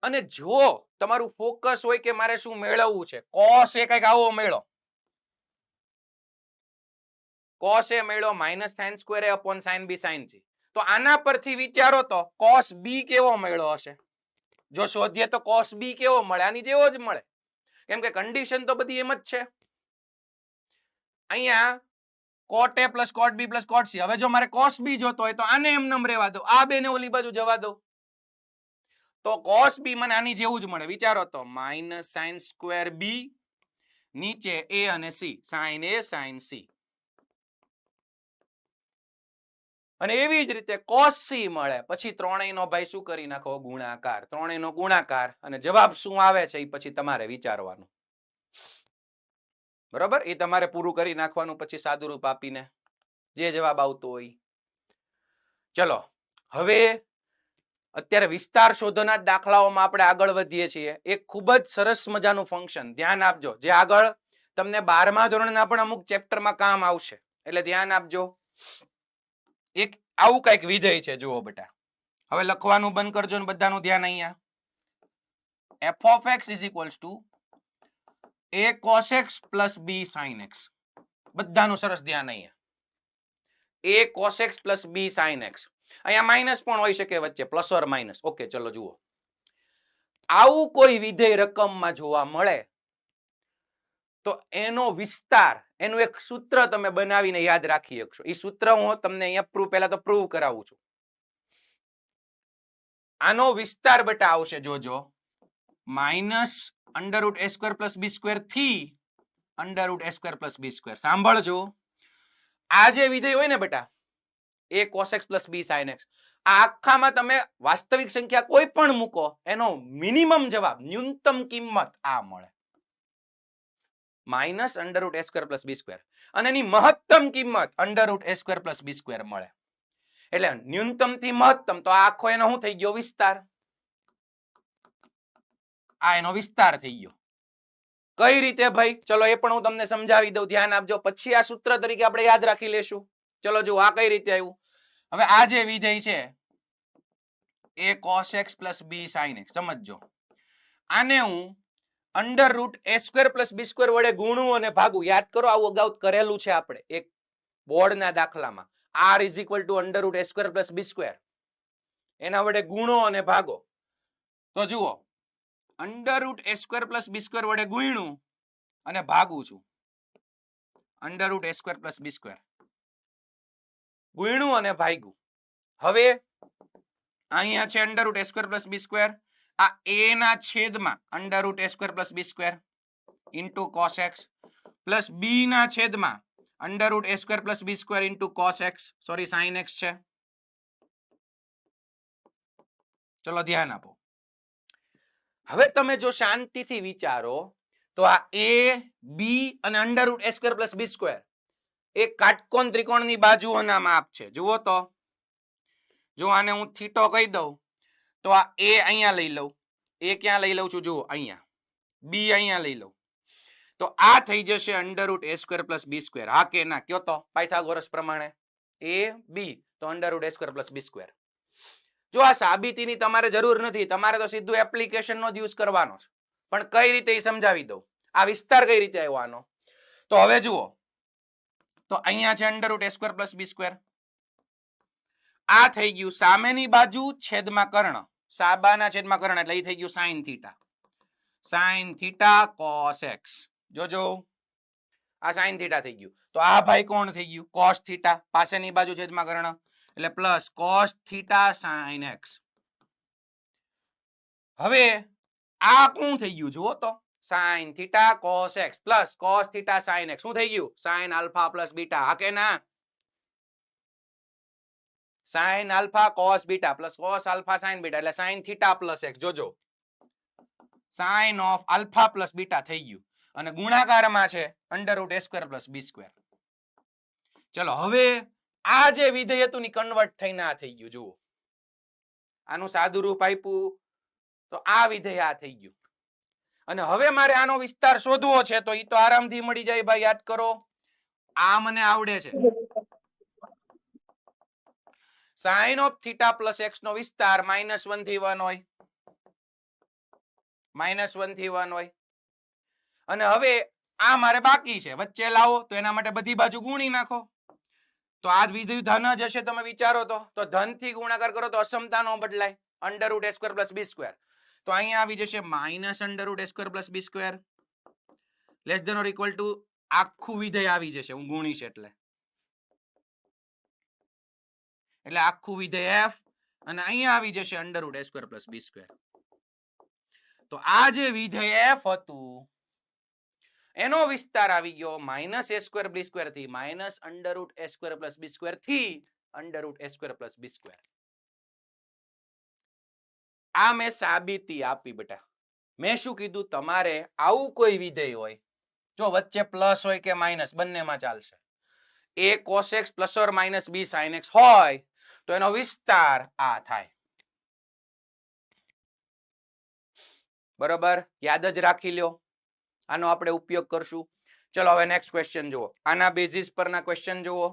અને જો તમારું ફોકસ હોય કે મારે શું મેળવવું છે, cos a કઈક આવો મળ્યો, cos a મળ્યો minus sin square a upon sin b sin c. તો આના પરથી વિચારો તો cos b કેવો મળ્યો હશે. જો શોધીએ તો cos b કેવો મળે, આની જેવો જ મળે, કેમ કે કન્ડિશન તો બધી એમ જ છે. અહીંયા cot a plus cot b plus cot c. હવે જો મારે cos b જોતો હોય તો આને એમ નમ રહેવા દો, આ બેને ઓલી બાજુ જવા દો, તો cos b મને આની જેવું જ મળે. વિચારો તો માઇનસ sin સ્ક્વેર b નીચે a અને c, sin a sin c. અને એવી જ રીતે cos c મળે. પછી ત્રણેયનો ભાઈ શું કરી નાખો, ગુણાકાર. ત્રણેયનો ગુણાકાર અને જવાબ શું આવે છે એ પછી તમારે વિચારવાનું. બરોબર, એ તમારે પૂરું કરી નાખવાનું પછી સાદુરૂપ આપીને જે જવાબ આવતો હોય. ચલો હવે અત્યારે વિસ્તાર શોધના દાખલાઓમાં આપણે આગળ વધીએ છીએ. એક ખૂબ જ સરસ મજાનું ફંક્શન, ધ્યાન આપજો, જે આગળ તમને 12મા ધોરણના પણ અમુક ચેપ્ટરમાં કામ આવશે, એટલે ધ્યાન આપજો. એક આવું કઈક વિધેય છે, જુઓ બેટા. હવે લખવાનું બંધ કરજો ને બધાનું ધ્યાન અહીંયા. f of x is equals to a cos x plus b sin x. બધાનું સરસ ધ્યાન અહીંયા. a cos x plus b sin x. અહીંયા માઇનસ પણ હોઈ શકે વચ્ચે, પ્લસ ઓર માઇનસ. ઓકે, ચલો જુઓ. આવું કોઈ વિધેય રકમમાં જોવા મળે તો એનો વિસ્તાર, એનું એક સૂત્ર તમે બનાવીને યાદ રાખી શકશો. એ સૂત્ર હું તમને અહીંયા પહેલા તો પ્રૂવ કરાવું છું. આનો વિસ્તાર બેટા આવશે, જોજો, minus under root a square plus b square થી under root a square plus b square. સાંભળજો, આ જે વિધેય હોય ને બેટા, a cos x plus b sin x, આ આખામાં તમે વાસ્તવિક સંખ્યા કોઈ પણ મૂકો, એનો મિનિમમ જવાબ, ન્યૂનતમ કિંમત આ મળે, minus under root a square plus b square. અને એની મહત્તમ કિંમત under root a square plus b square મળે. એટલે ન્યૂનતમ થી મહત્તમ, તો આખો એનો શું થઈ ગયો, વિસ્તાર. આ એનો વિસ્તાર થઈ ગયો. કઈ રીતે ભાઈ? ચલો એ પણ હું તમને સમજાવી દઉં, ધ્યાન આપજો. પછી આ સૂત્ર તરીકે આપણે યાદ રાખી લેશું. ચલો જુઓ આ કઈ રીતે આવ્યું. હવે આ જે વિધેય છે એ cos x plus b sin x, સમજજો. આને હું under root a square plus b square વડે ગુણું અને ભાગું. યાદ કરો, આવું અગાઉ કરેલું છે આપણે એક બોર્ડના દાખલામાં. r is equal to under root a square plus b square, એના વડે ગુણો અને ભાગો. તો જુઓ, under root a square plus b square વડે ગુણ્યું અને ભાગું છું. Under root a square plus b square ગુણ્યું અને ભાગ્યું. હવે અહીંયા છે under root a square plus b square, આ a ના છેદમાં under root a square plus b square into cos x plus b ના છેદમાં under root a square plus b square into cos x, sorry sin x છે. ચલો ધ્યાન આપો. હવે તમે જો શાંતિથી વિચારો તો આ a b અને under root a square plus b square એ કાટકોણ ત્રિકોણની બાજુઓના માપ છે. જુઓ તો, જો આને હું થીટો કહી દઉં તો આ a અહીંયા લઈ લઉં, a ક્યાં લઈ લઉં છું? જુઓ અહીંયા. b અહીંયા લઈ લઉં તો આ થઈ જશે under root a square plus b square. હા કે ના? કયો તો પાયથાગોરસ પ્રમાણે a b તો under root a square plus b square. જો આ સાબિતીની તમારે જરૂર નથી, તમારે તો સીધું એપ્લિકેશનનો જ યુઝ કરવાનો છે. પણ કઈ રીતે એ સમજાવી દઉં. આ વિસ્તાર કઈ રીતે આવ્યો આનો? તો હવે જુઓ, તો અહીંયા છે under root a square plus b square. આ થઈ ગયું સામેની બાજુ છેદમાં કર્ણ, સાબાના છેદમાં કર્ણ, એટલે એ થઈ ગયું sin theta. sin theta cos x. જોજો આ sin થીટા થઈ ગયું. તો આ ભાઈ કોણ થઈ ગયું? cos થીટા, પાસેની બાજુ છેદમાં કર્ણ, એટલે plus cos theta sin x. હવે આ કોણ થઈ ગયું? જુઓ તો, sin theta cos x plus cos theta sin x. શું થઈ ગયું? sin alpha plus beta. હા કે ના? sin alpha cos beta plus cos alpha sin beta, એટલે sin થીટા પ્લસ x. જોજો, sin of alpha plus beta થઈ ગયું. અને ગુણાકારમાં છે under root a square plus b square. ચલો હવે આ જે વિધેય હતું ને કન્વર્ટ થઈને આ થઈ ગયું. જુઓ, આનું સાદું રૂપ આપ્યું તો આ વિધેય આ થઈ ગયું. અને હવે મારે આનો વિસ્તાર શોધવો છે તો એ તો આરામથી મળી જાય ભાઈ. યાદ કરો, આ મને આવડે છે. sin of theta plus x નો વિસ્તાર -1 થી 1 હોય, -1 થી 1 હોય. અને હવે આ મારે બાકી છે, વચ્ચે લાવો તો એના માટે બધી બાજુ ગુણી નાખો. તો આ વિધેય ધન જ હશે. તમે વિચારો તો ધન થી ગુણાકાર કરો તો અસમતા નો બદલાય. Under root a square plus b square, તો અહીંયા આવી જશે minus under root a square plus b square less than or equal to આખું વિધેય આવી જશે. હું ગુણીશ એટલે આખું વિધેય f, અને અહીંયા આવી જશે under root a square plus b square. તો આ જે વિધેય f હતું એનો વિસ્તાર આવી ગયો minus a square b square થી minus under root a square plus b square થી under root a square plus b square. આ મેં સાબિતી આપી બેટા. મેં શું કીધું? તમારે આવું કોઈ વિધેય હોય, જો વચ્ચે પ્લસ હોય કે માઇનસ, બંનેમાં ચાલશે, a cos x plus or minus b sin x હોય તો એનો વિસ્તાર આ થાય. બરોબર? યાદ જ રાખી લ્યો. આનો આપણે ઉપયોગ કરશું. ચલો હવે નેક્સ્ટ ક્વેશ્ચન જુઓ. આના બેઝિસ પરના ક્વેશ્ચન જુઓ.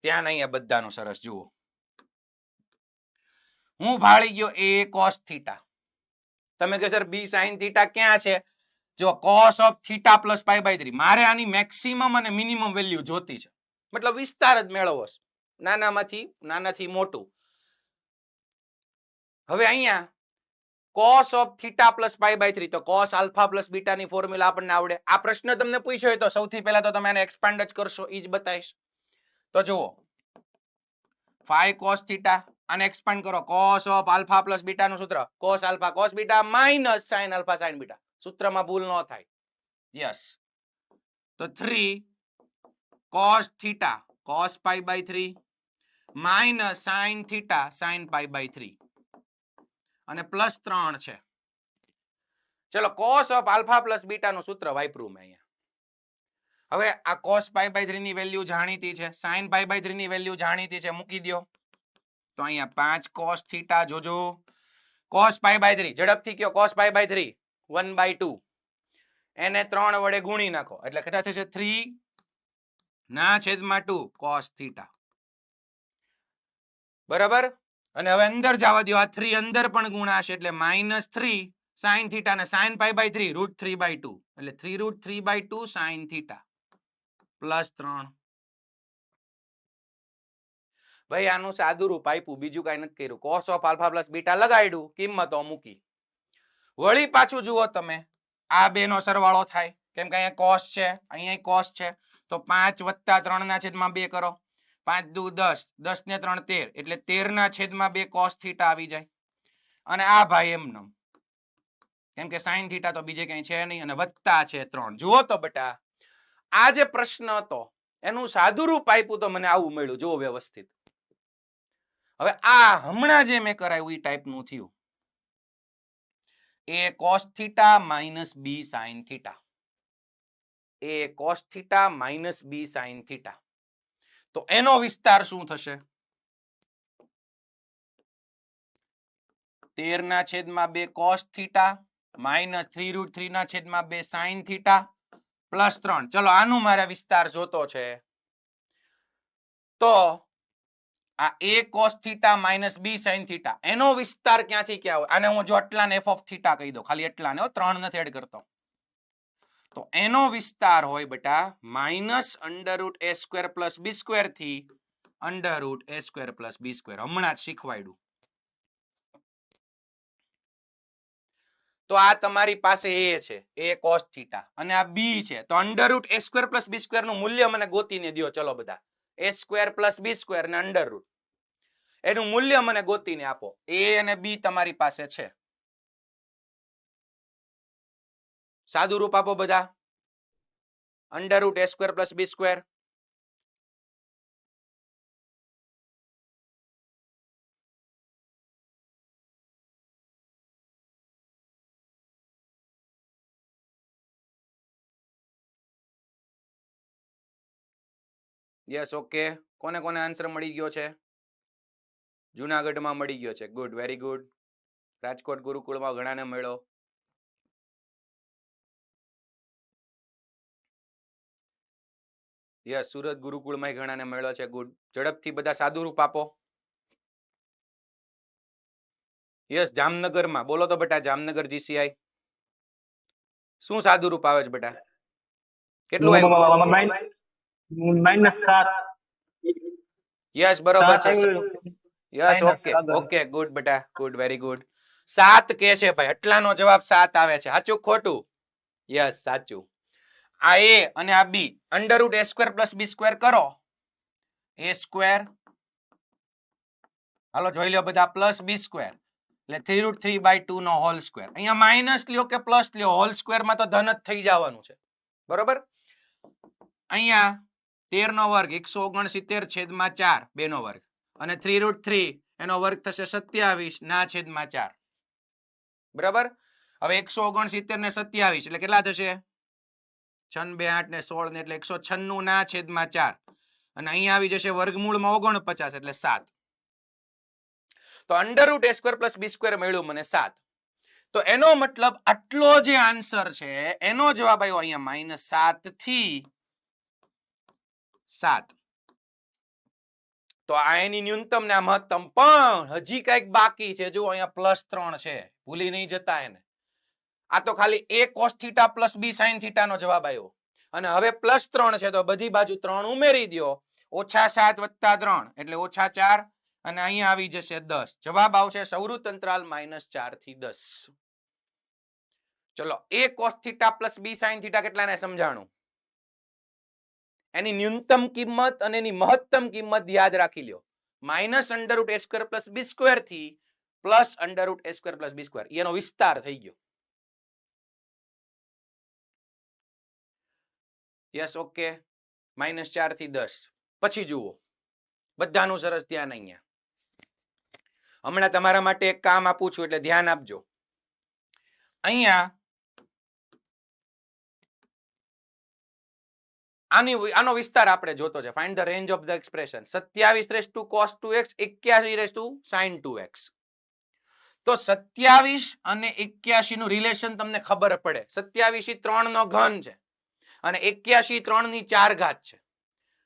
ત્યાં અહીંયા બધાનો સરસ જુઓ. હું ભાળી ગયો a cos થીટા. તમે કહો સર b sin થીટા ક્યાં છે? જો cos of theta plus pi by 3. મારે આની મેક્સિમમ અને મિનિમમ વેલ્યુ જોતી છે, મતલબ વિસ્તાર જ મેળવવો છે, નાનાથી મોટું. હવે અહીંયા cos of theta plus pi by 3, તો cos આલ્ફા પ્લસ બીટા ની ફોર્મ્યુલા આપણને આવડે. આ પ્રશ્ન તમને પૂછ્યો હોય તો સૌથી પહેલા તો તમે આને એક્સપાન્ડ જ કરશો, એ જ બતાવીશ. તો જુઓ, phi cos થીટા, આને એક્સપાન્ડ કરો, cos of alpha plus beta નું સૂત્ર cos alpha cos beta minus sin alpha sin beta. સૂત્રમાં ભૂલ ન થાય. યસ. તો 3 cos theta cos pi by 3 minus sin theta sin pi by 3 અને પ્લસ 3 છે. ચલો, cos of alpha plus beta નું સૂત્ર વાપર્યું મેં અહીંયા. હવે આ cos પાઈ બાય 3 ની વેલ્યુ જાણીતી છે, sin પાઈ બાય 3 ની વેલ્યુ જાણીતી છે, મૂકી દો. તો અહીંયા 5 cos થીટા. જોજો, cos પાઈ બાય 3 ઝડપથી કયો, cos પાઈ બાય 3 1/2 એને 3 વડે ગુણી નાખો એટલે કેટલા થશે 3 ના છેદમાં 2 cos થીટા. બરાબર. અને હવે અંદર જવા દો, આ 3 અંદર પણ ગુણાશે એટલે -3 sin થીટા ને sin π/3 √3/2 એટલે 3 √3/2 sin થીટા +3. ભાઈ આનું સાદું રૂપ આપ્યું, બીજું કઈ નથી કર્યું. cos of alpha plus beta લગાડ્યું, કિંમતો મૂકી. વળી પાછું જુઓ તમે, આ બે નો સરવાળો થાય કેમ કે અહીંયા cos છે, અહીંયા cos છે, તો 5 + 3 ના છેદમાં 2 કરો. 5 દુ 10, 10 ને 3 13 એટલે 13 ના છેદમાં 2 cos થીટા આવી જાય. અને આ ભાઈ એમનો કેમ કે sin થીટા તો બીજે કઈ છે નહીં અને વત્તા છે 3. જુઓ તો બેટા, આ જે પ્રશ્ન હતો એનું સાદું રૂપ આપ્યું તો મને આવું મળ્યું. જુઓ વ્યવસ્થિત. હવે આ હમણાં જે મેં કરાવ્યું એ ટાઈપનું થયું. a cos theta - b sin theta. a cos theta - b sin theta. તો એનો વિસ્તાર શું થશે? 13 ના છેદમાં 2 cos થીટા -3 √3 ના છેદમાં 2 sin થીટા +3. ચલો આનું મારે વિસ્તાર જોતો છે. તો આ a cos theta - b sin theta એનો વિસ્તાર ક્યાંથી ક્યાં હોય? આને હું જો આટલાને f of થીટા કહી દઉં, ખાલી એટલાને, 3 નથી એડ કરતો. તો એનો વિસ્તાર હોય બેટા -√a² + b² થી √a² + b². હમણાં જ શીખવાડ્યું. તો આ તમારી પાસે a છે, a cos થીટા, અને આ b છે. તો √a² + b² નું મૂલ્ય મને ગોતીને દ્યો. ચલો બધા, a² + b² ને √ એનું મૂલ્ય મને ગોતીને આપો. a અને b તમારી પાસે છે. સાદું રૂપ આપો બધા. √a² + b². Yes, okay. કોને કોને આન્સર મળી ગયો છે? જુનાગઢમાં મળી ગયો છે. Good, very good. રાજકોટ ગુરુકુળમાં ઘણાને મળ્યો. યસ, સુરત ગુરુકુળમાં ઘણાને મળ્યો છે. ગુડ. ઝડપથી બધા સાદું રૂપ આપો. યસ, જામનગરમાં બોલો તો બેટા. જામનગર GCI શું સાદું રૂપ આવે છે બેટા? કેટલું આવ્યું? -7. યસ, બરોબર છે. યસ, ઓકે ઓકે, ગુડ બેટા, ગુડ, વેરી ગુડ. 7 કે છે ભાઈ, એટલાનો જવાબ 7 આવે છે. સાચું ખોટું? યસ, સાચું. આ a અને આ b √a² + b² કરો. a², હાલો જોઈ લો બધા, +b² એટલે 3 √3/2 નો હોલ સ્ક્વેર. અહીંયા માઇનસ લ્યો કે પ્લસ લ્યો, હોલ સ્ક્વેર માં તો ધન જ થઈ જવાનું છે. બરોબર. અહીંયા 13 નો વર્ગ 169 છેદમાં 4 2 નો વર્ગ અને 3 √3 એનો વર્ગ થશે 27 ના છેદમાં 4. બરાબર. હવે 169 ને 27 એટલે કેટલા થશે? 6 2 8 ને 16 ને એટલે 196 ના છેદમાં 4 અને અહીંયા આવી જશે વર્ગમૂળમાં 49 એટલે 7. તો √a² + b² મળ્યું મને 7. તો એનો મતલબ આટલો જે આન્સર છે એનો જવાબ આવ્યો અહીંયા -7 થી 7. તો આ એની ન્યૂનતમ ને આ મહત્તમ, પણ હજી કઈક બાકી છે. જો અહીંયા +3 છે, ભૂલી નહીં જતા એને. આ તો ખાલી a cos theta + b sin theta નો જવાબ આવ્યો. અને હવે +3 છે તો બધી બાજુ 3 ઉમેરી દો. -7 + 3 એટલે -4 અને અહીંયા આવી જશે 10. જવાબ આવશે સૌરુત અંતરાલ -4 થી 10. ચલો, a cos theta + b sin theta કેટલાને સમજાણું? એની ન્યૂનતમ કિંમત અને એની મહત્તમ કિંમત યાદ રાખી લ્યો. -√a² + b² થી +√a² + b². એનો વિસ્તાર થઈ ગયો. Yes, okay. -4 થી 10. પછી જુઓ, બધાનું સરસ ધ્યાન. અહીંયા હમણાં તમારા માટે એક કામ આપું છું એટલે ધ્યાન આપજો. અહીંયા આનો વિસ્તાર આપણે જોતો છે. Find the range of the expression. 27 cos 2x 81 sin 2x. તો 27 અને 81 નું રિલેશન તમને ખબર પડે. 27 3 નો ઘન છે અને 81 3 ની 4 ઘાત છે.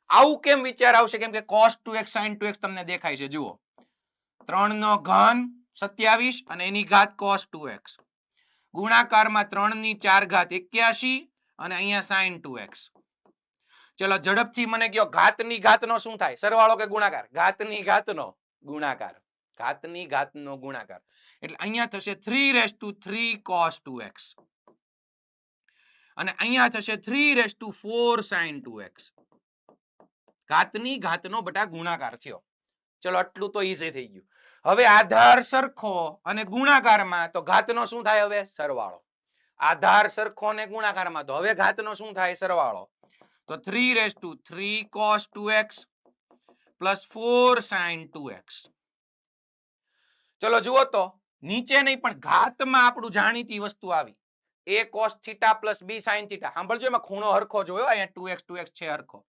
આવું કેમ વિચાર આવશે? કેમ કે cos 2x sin 2x તમને દેખાય છે. જુઓ, 3 નો ઘન 27 અને એની ઘાત cos 2x, ગુણાકારમાં 3 ની 4 ઘાત 81 અને અહીંયા sin 2x. ચલો ઝડપથી મને કહો, ઘાતની ઘાતનો શું થાય? સરવાળો કે ગુણાકાર? ઘાતની ઘાતનો ગુણાકાર. ઘાતની ઘાતનો ગુણાકાર એટલે અહીંયા થશે 3 cos 2x અને અહીંયા થશે 3 sin 2x. ઘાતની ઘાતનો બટા ગુણાકાર થયો. ચલો આટલું તો ઈઝી થઈ ગયું. હવે આધાર સરખો અને ગુણાકારમાં તો ઘાતનો શું થાય? હવે સરવાળો. આધાર સરખો અને ગુણાકારમાં તો હવે ઘાતનો શું થાય? સરવાળો. તો 3 cos 2x plus 4 sin 2x. ચલો જુઓ તો નીચે નહીં પણ ઘાતમાં આપણું જાણીતી વસ્તુ આવી, a cos theta plus b sin theta. સાંભળજો, એમાં ખૂણો હરખો જોયો, અહીંયા 2x છે હરખો.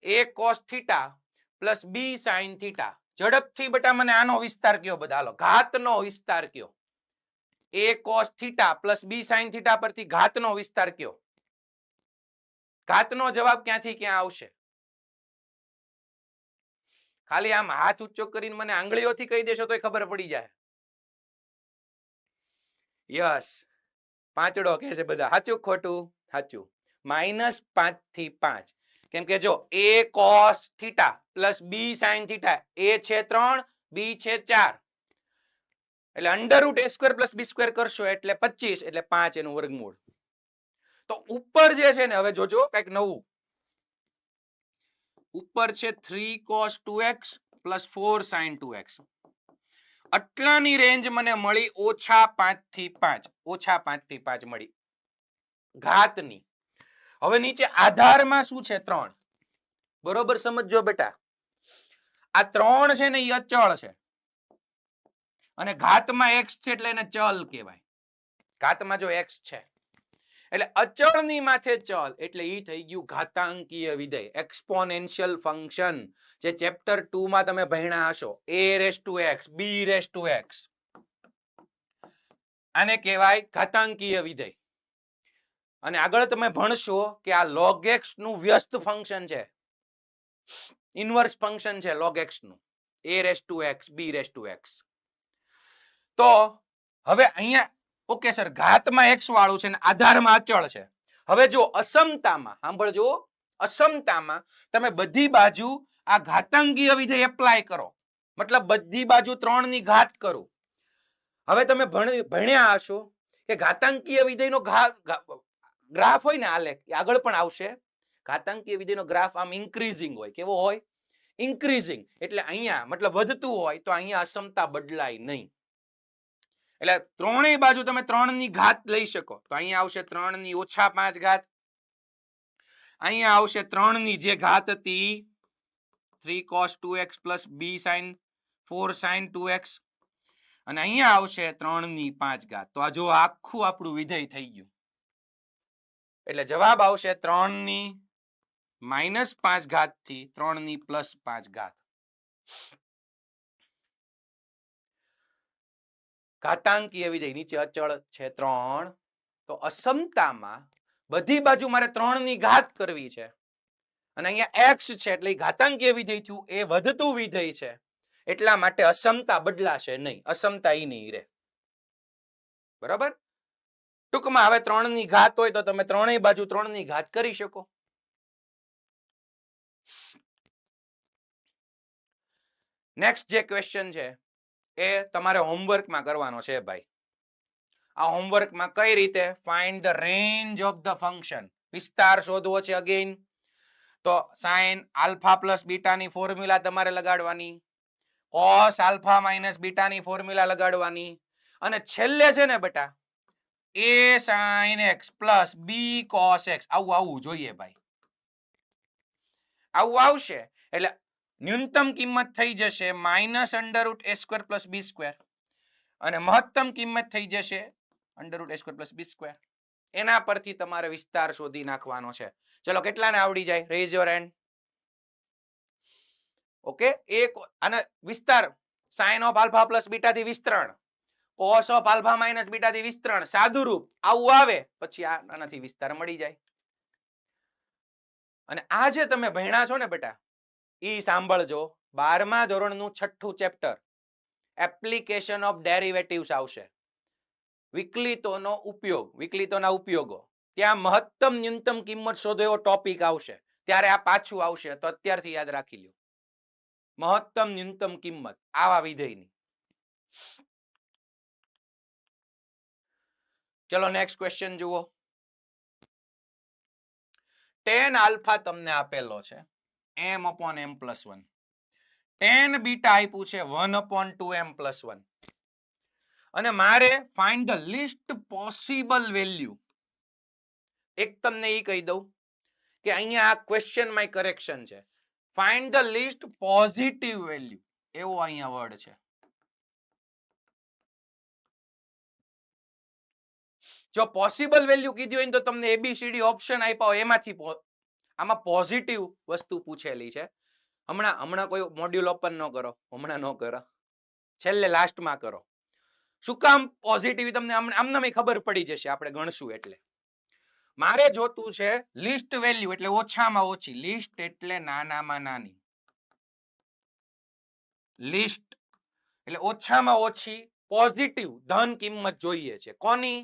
a cos theta plus b sin theta. ઝડપથી બેટા મને આનો વિસ્તાર કયો બધા, હાલો ઘાતનો વિસ્તાર કયો. a cos theta plus b sin theta પરથી ઘાતનો વિસ્તાર કયો. ઘાતનો જવાબ ક્યાંથી ક્યાં આવશે? ખાલી આમ હાથ ઊંચો કરીને મને આંગળીઓથી કહી દેશો તો ખબર પડી જાય. યસ, પાંચડો કહે છે બધા. સાચું ખોટું? સાચું. -5 થી 5. કેમ કે જો a cos theta plus b sin theta, a છે 3, b છે 4 એટલે √a² plus b² કરશો એટલે 25 એટલે 5 એનું વર્ગમૂળ. તો ઉપર જે છે ને, હવે જોજો કઈક નવું. ઉપર છે 3 cos 2x plus 4 sin 2x. આટલાની range મને મળી -5 થી 5. -5 થી 5 મળી ઘાતની. હવે નીચે આધારમાં શું છે? 3. બરોબર સમજજો બેટા, આ 3 છે ને એ અચળ છે અને ઘાતમાં x છે એટલે એને ચલ કહેવાય. ઘાતમાં જો x છે એટલે અચળની માથે ચલ એટલે ઈ થઈ ગયું ઘાતાંકીય વિધેય, એક્સપોનેન્શિયલ ફંક્શન, જે ચેપ્ટર 2 માં તમે ભણ્યા હશો. a⁻x b⁻x આને કહેવાય ઘાતાંકીય વિધેય. અને આગળ તમે ભણશો કે આ log x નું વ્યસ્ત ફંક્શન છે, ઇન્વર્સ ફંક્શન છે log x નું, a⁻x b⁻x. તો હવે અહીંયા ઓકે સર, ઘાતમાં x વાળું છે ને આધારમાં અચળ છે. હવે જો અસમતામાં સાંભળજો, અસમતામાં તમે બધી બાજુ આ ઘાતાંકીય વિધેય એપ્લાય કરો, મતલબ બધી બાજુ 3 ની ઘાત કરો. હવે તમે ભણ્યા હશો કે ઘાતાંકીય વિધેયનો ગ્રાફ હોય ને, આલેખ આગળ પણ આવશે. ઘાતાંકીય વિધેયનો ગ્રાફ આમ ઇન્ક્રીઝિંગ હોય. કેવો હોય? ઇન્ક્રીઝિંગ. એટલે અહીંયા મતલબ વધતું હોય તો અહીંયા અસમતા બદલાય નહીં. એટલે ત્રણેય બાજુ તમે 3 ની ઘાત લઈ શકો. તો અહીંયા આવશે 3 ની -5 ઘાત, અહીંયા આવશે 3 ની જે ઘાત હતી 3 cos 2x plus b sin 4 sin 2x અને અહીંયા આવશે 3 ની 5 ઘાત. તો આ જો આખું આપણું વિધેય થઈ ગયું. એટલે જવાબ આવશે 3 ની -5 ઘાત થી 3 ની +5 ઘાત. ઘાતાંકીય વિધેય નીચે અચળ છે 3. તો અસમતામાં બધી બાજુ મારે 3 ની ઘાત કરવી છે અને અહીંયા x છે એટલે ઘાતાંકીય વિધેય થયું, એ વધતું વિધેય છે એટલા માટે અસમતા બદલાશે નહીં, અસમતા ઈ નહીં રહે. બરાબર? ટૂંકમાં હવે 3 ની ઘાત હોય તો તમે ત્રણેય બાજુ 3 ની ઘાત કરી શકો. નેક્સ્ટ જે ક્વેશ્ચન છે એ તમારે હોમવર્કમાં કરવાનો છે ભાઈ. આ હોમવર્કમાં કઈ રીતે find the range of the function, વિસ્તાર શોધવો છે. અગેન તો sin આલ્ફા પ્લસ બીટા ની ફોર્મ્યુલા તમારે લગાડવાની, cos આલ્ફા માઇનસ બીટા ની ફોર્મ્યુલા લગાડવાની અને છેલ્લે છે ને બેટા a sin x plus b cos x આવું આવવું જોઈએ ભાઈ. આવું આવશે એટલે ન્યૂનતમ કિંમત થઈ જશે -√a² plus b² અને મહત્તમ કિંમત થઈ જશે √a² plus b². એના પરથી તમારે વિસ્તાર શોધી નાખવાનો છે. ચલો કેટલાને આવડી જાય? Rays your hand. ઓકે, એક અને વિસ્તાર sin of alpha plus beta થી વિસ્તરણ cos of alpha minus beta થી વિસ્તરણ સાદું રૂપ આવું આવે પછી આનાથી વિસ્તાર મળી જાય. અને આ જે તમે ભણ્યા છો ને બેટા ઈ સાંભળજો 12મા ધોરણનું 6થું ચેપ્ટર એપ્લિકેશન ઓફ ડેરિવેટિવ્સ આવશે. વિકલિતોનો ઉપયોગ, વિકલિતોના ઉપયોગો, ત્યાં મહત્તમ ન્યૂનતમ કિંમત શોધો એવો ટોપિક આવશે. ત્યારે આ પાછું આવશે તો અત્યારથી યાદ રાખી લ્યો. મહત્તમ ન્યૂનતમ કિંમત આવા વિધેયની. ચલો નેક્સ્ટ ક્વેશ્ચન જુઓ. tan આલ્ફા તમને આપેલો છે m/m+1. tan બીટા આપ્યું છે 1/2m+1. અને મારે find the list possible value. એક તમને એ કહી દઉં કે અહીંયા આ ક્વેશ્ચનમાં કરેક્શન છે. Find the list positive value એવો અહીંયા વર્ડ છે. જો પોસિબલ વેલ્યુ કીધી હોય તો તમને ABCD ઓપ્શન આપ્યા હોય એમાંથી આમાં પોઝિટિવ વસ્તુ પૂછેલી છે. હમણાં કોઈ મોડ્યુલ ઓપન ન કરો, હમણાં ન કરો, છેલ્લે લાસ્ટમાં કરો. શું કામ પોઝિટિવ તમને આમને ખબર પડી જશે આપણે ગણશું એટલે. મારે જોતું છે લિસ્ટ વેલ્યુ એટલે ઓછામાં ઓછી. લિસ્ટ એટલે નાનામાં નાની. લિસ્ટ એટલે ઓછામાં ઓછી પોઝિટિવ ધન કિંમત જોઈએ છે. કોની?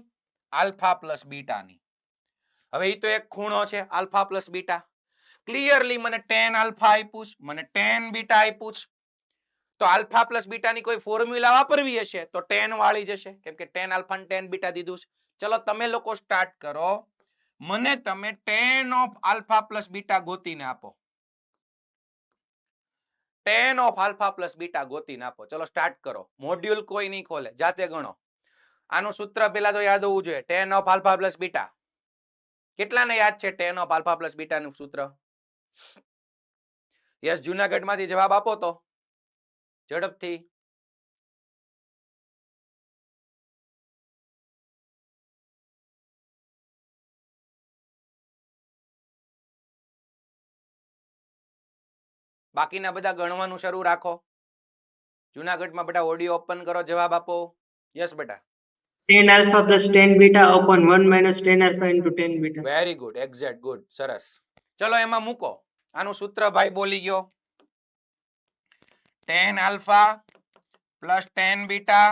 આલ્ફા પ્લસ બીટાની. હવે એ તો એક ખૂણો છે આલ્ફા પ્લસ બીટા. ક્લિયરલી મને tan આલ્ફા આપ્યું છે, મને tan બીટા આપ્યું છે. તો આલ્ફા પ્લસ બીટાની કોઈ ફોર્મ્યુલા વાપરવી હશે તો tan વાળી જશે કેમ કે tan આલ્ફા અને tan બીટા દીધું છે. ચલો તમે લોકો સ્ટાર્ટ કરો. મને તમે tan of alpha plus beta ગોતીને આપો. tan of alpha plus beta ગોતીને આપો. ચલો સ્ટાર્ટ કરો. મોડ્યુલ કોઈ નહીં ખોલે, જાતે ગણો. આનું સૂત્ર પેલા તો યાદ હોવું જોઈએ. tan of alpha plus beta. કેટલાને યાદ છે tan of alpha plus beta નું સૂત્ર? યસ, જુનાગઢ માંથી જવાબ આપો તો ઝડપથી. બાકીના બધા ગણવાનું શરૂ રાખો. જુનાગઢમાં બધા ઓડિયો ઓપન કરો, જવાબ આપો. યસ બેટા. tan alpha plus tan beta upon 1 minus tan alpha into tan beta. Very good, exact, good, સરસ. ચલો એમાં મૂકો. આનું સૂત્ર ભાઈ બોલી ગયો. tan alpha plus tan beta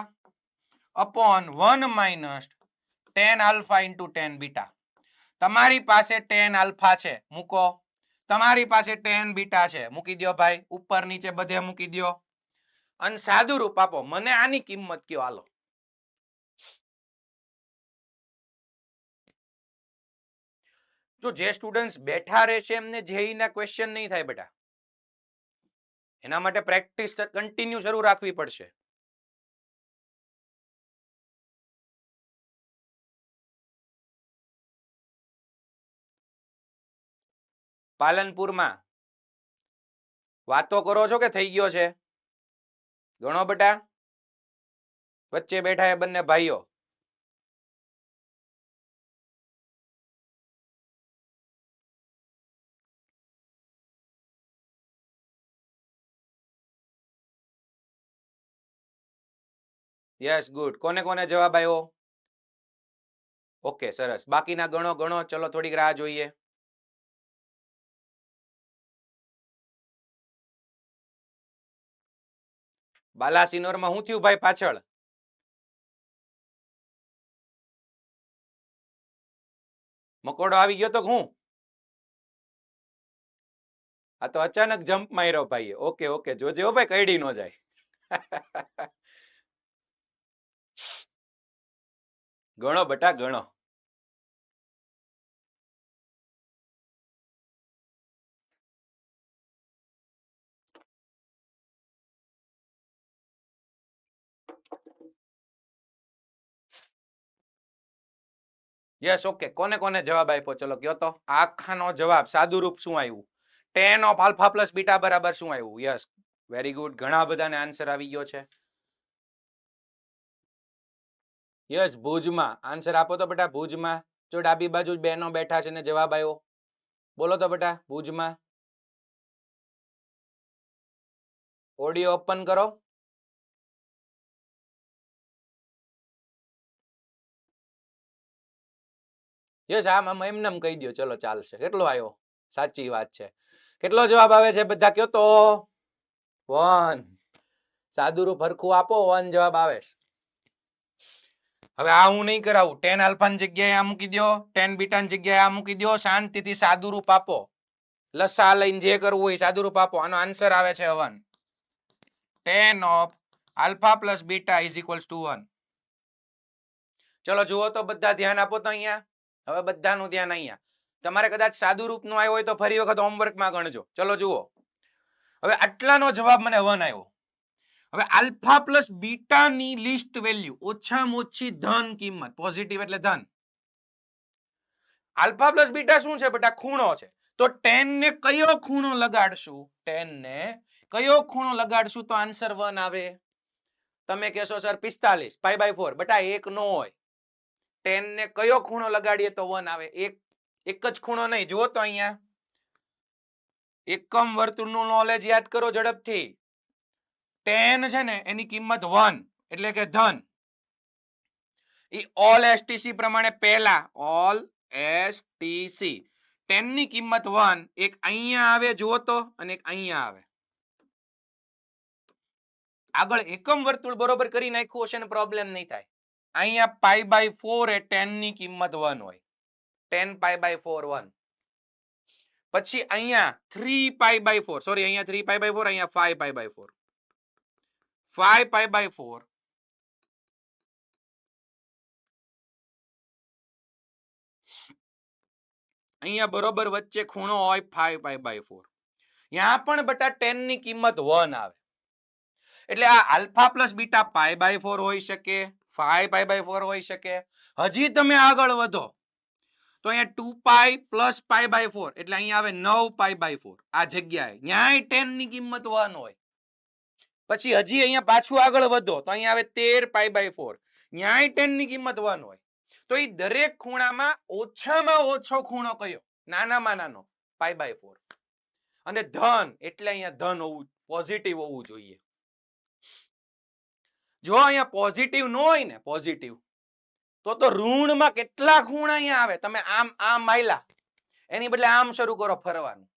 upon 1 minus tan alpha into tan beta. તમારી પાસે tan આલ્ફા છે, મૂકો. તમારી પાસે tan બીટા છે, મૂકી દો ભાઈ. ઉપર નીચે બધે મૂકી દો. અને સાદું રૂપ આપો. મને આની કિંમત કયો હાલો. જો જે સ્ટુડન્ટ્સ બેઠા રહેશે એમને જેઈના ક્વેશ્ચન નહીં થાય બેટા. એના માટે પ્રેક્ટિસ કન્ટિન્યુ શરૂ રાખવી પડશે. પાલનપુરમાં વાતો કરો છો કે થઈ ગયો છે? ગણો બેટા. વચ્ચે બેઠા એ બંને ભાઈઓ. Yes, good. કોને કોને જવાબ આવ્યો? ઓકે, સરસ. બાકીના ગણો ગણો. ચલો થોડીક રાહ જોઈએ. બાલાસિનોરમાં શું થયું ભાઈ પાછળ? મકોડો આવી ગયો તો હું? આ તો અચાનક જમ્પ માર્યો ભાઈ. ઓકે ઓકે, જોજે હો ભાઈ, કઈડી નો જાય. ગણો બેટા, ગણો. Yes, okay. કોને કોને જવાબ આપ્યો? ચલો કયો તો. આખાનો જવાબ સાદું રૂપ શું આવ્યું? tan of alpha plus beta બરાબર શું આવ્યું? Yes, very good. ઘણા બધાને આન્સર આવી ગયો છે. યસ, ભુજમાં આન્સર આપો તો બેટા. ભુજમાં જો ડાબી બાજુ જ બહેનો બેઠા છે ને જવાબ આવ્યો. બોલો તો બેટા. ભુજમાં ઓડિયો ઓપન કરો. યસ આમ એમને એમ કહી દો, ચલો ચાલશે. કેટલો આવ્યો? સાચી વાત છે. કેટલો જવાબ આવે છે બધા કયો તો? 1. સાદુરૂપ હરખું આપો, 1 જવાબ આવે છે. હવે આ હું નહીં કરાવું. tan આલ્ફા ની જગ્યાએ આ મૂકી દો, tan બીટા ની જગ્યાએ આ મૂકી દો, શાંતિથી સાદુરૂપ આપો. લસા લઈને જે કરવું હોય સાદુરૂપ આપો. આનો આન્સર આવે છે 1. tan of alpha plus beta is equals to 1. ચલો જુઓ તો બધા ધ્યાન આપો તો અહીંયા. હવે બધાનું ધ્યાન અહીંયા. તમારે કદાચ સાદુરૂપ નો આવ્યો હોય તો ફરી વખત હોમવર્કમાં ગણજો. ચલો જુઓ. હવે આટલાનો જવાબ મને 1 આવ્યો. હવે આલ્ફા પ્લસ બીટા ની લિસ્ટ વેલ્યુ ઓછામાં ઓછી ધન કિંમત, પોઝિટિવ એટલે ધન. આલ્ફા પ્લસ બીટા શું છે બેટા? ખૂણો છે. તો tan ને કયો ખૂણો લગાડશું? tan ને કયો ખૂણો લગાડશું તો આન્સર 1 આવે? તમે કહેશો સર 45 π/4. બેટા એક નો હોય. tan ને કયો ખૂણો લગાડીએ તો 1 આવે? એક જ ખૂણો નહીં. જુઓ તો અહીંયા એકમ વર્તુળનું નોલેજ યાદ કરો ઝડપથી. tan છે ને એની કિંમત 1 એટલે કે ધન. ઈ ઓલ એસટીસી પ્રમાણે પહેલા ઓલ એસટીસી tan ની કિંમત 1 એક અહીંયા આવે જુઓ તો, અને એક અહીંયા આવે. આગળ એકમ વર્તુળ બરોબર કરી નાખ્યું હશે ને પ્રોબ્લેમ નહીં થાય. અહીંયા π/4 એ tan ની કિંમત 1 હોય. tan π/4 1. પછી અહીંયા 3π/4 સોરી અહીંયા 3π/4 અહીંયા 5π/4 5π/4 અહીંયા બરોબર વચ્ચે ખૂણો હોય 5π/4. यहाँ પણ બટા tan ની કિંમત 1 આવે. એટલે આ આલ્ફા પ્લસ બીટા π/4 હોઈ શકે, 5π/4 હોઈ શકે. હજી તમે આગળ વધો તો અહીંયા 2π પ્લસ π/4 એટલે અહીંયા આવે 9π/4. આ જગ્યાએ ન્યાય tan ની કિંમત 1 હોય. પછી હજી અહીંયા પાછું આગળ વધો તો અહીંયા આવે 13π/4. ન્યાય tan ની કિંમત 1 હોય. તો એ દરેક ખૂણામાં ઓછામાં ઓછો ખૂણો કયો? નાનામાં નાનો π/4. અને ધન એટલે અહીંયા ધન હોવું, પોઝિટિવ હોવું જોઈએ. જો અહીંયા પોઝિટિવ ન હોય ને, પોઝિટિવ તો ઋણમાં કેટલા ખૂણા અહીંયા આવે? તમે આમ માયલા એની બદલે આમ શરૂ કરો ફરવાનું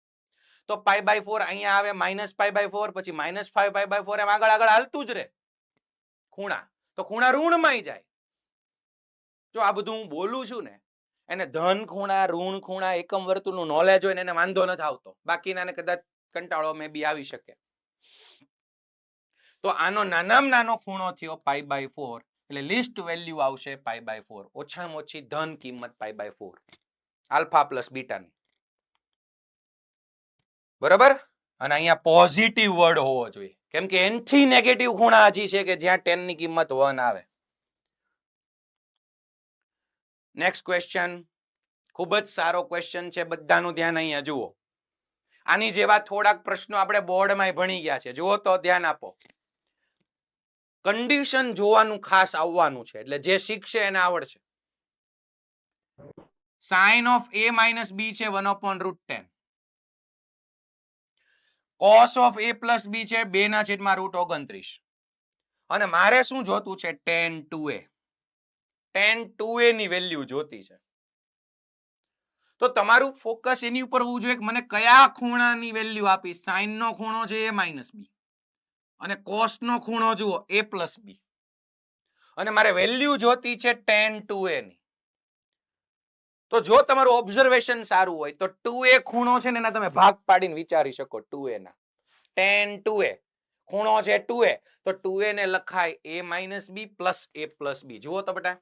તો π/4 અહીંયા આવે -π/4, પછી -5π/4 એમ આગળ આગળ હાલતું જ રહે ખૂણા. તો ખૂણા ઋણમાં જાય. જો આ બધું હું બોલું છું ને એને ધન ખૂણા, ઋણ ખૂણા, એકમ વર્તુળનું નોલેજ હોય ને એને વાંધો નથી આવતો. બાકીનાને કદાચ કંટાળો મે બી આવી શકે. તો આનો નાનામાં નાનો ખૂણો થયો π/4 એટલે લિસ્ટ વેલ્યુ આવશે π/4. ઓછામાં ઓછી ધન કિંમત π/4 આલ્ફા પ્લસ બીટાની. બરાબર? અને અહીંયા પોઝિટિવ વર્ડ હોવો જોઈએ કેમ કે એનથી નેગેટિવ ખૂણા હજી છે કે જ્યાં tan ની કિંમત 1 આવે. નેક્સ્ટ ક્વેશ્ચન ખૂબ જ સારો ક્વેશ્ચન છે. બધાનું ધ્યાન અહીંયા જુઓ. આની જેવા થોડાક પ્રશ્નો આપણે બોર્ડમાં ભણી ગયા છે. જુઓ તો ધ્યાન આપો. કન્ડિશન જોવાનું ખાસ આવવાનું છે એટલે જે શીખશે એને આવડશે. sin of a minus b છે 1/√10. cos of a plus b છે 2/√29. અને મારે શું જોતું છે? tan 2a. tan 2a ની વેલ્યુ જોતી છે. તો તમારું ફોકસ એની ઉપર હોવું જોઈએ કે મને કયા ખૂણાની વેલ્યુ આપી. sin નો ખૂણો છે a minus b અને cos નો ખૂણો જુઓ a plus b. અને મારે વેલ્યુ જોતી છે tan 2a ની. તો જો તમારું ઓબ્ઝર્વેશન સારું હોય તો 2a ખૂણો છે ને એના તમે ભાગ પાડીને વિચારી શકો. 2a ના tan 2a ખૂણો છે 2a તો 2a ને લખાય a minus b plus a plus b. જુઓ તો બેટા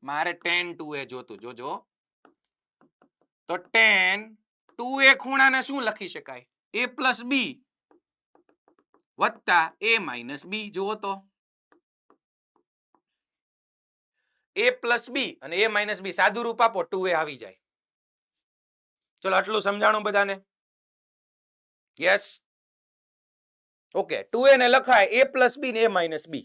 મારે tan 2a જોતું. જોજો તો tan 2a ખૂણાને શું લખી શકાય? a plus b વત્તા a minus b. જુઓ તો a plus b અને a minus b સાદું રૂપ આપો 2a આવી જાય. ચલો આટલું સમજાણું બધાને? Yes okay. 2a ને લખાય a plus b ને a minus b.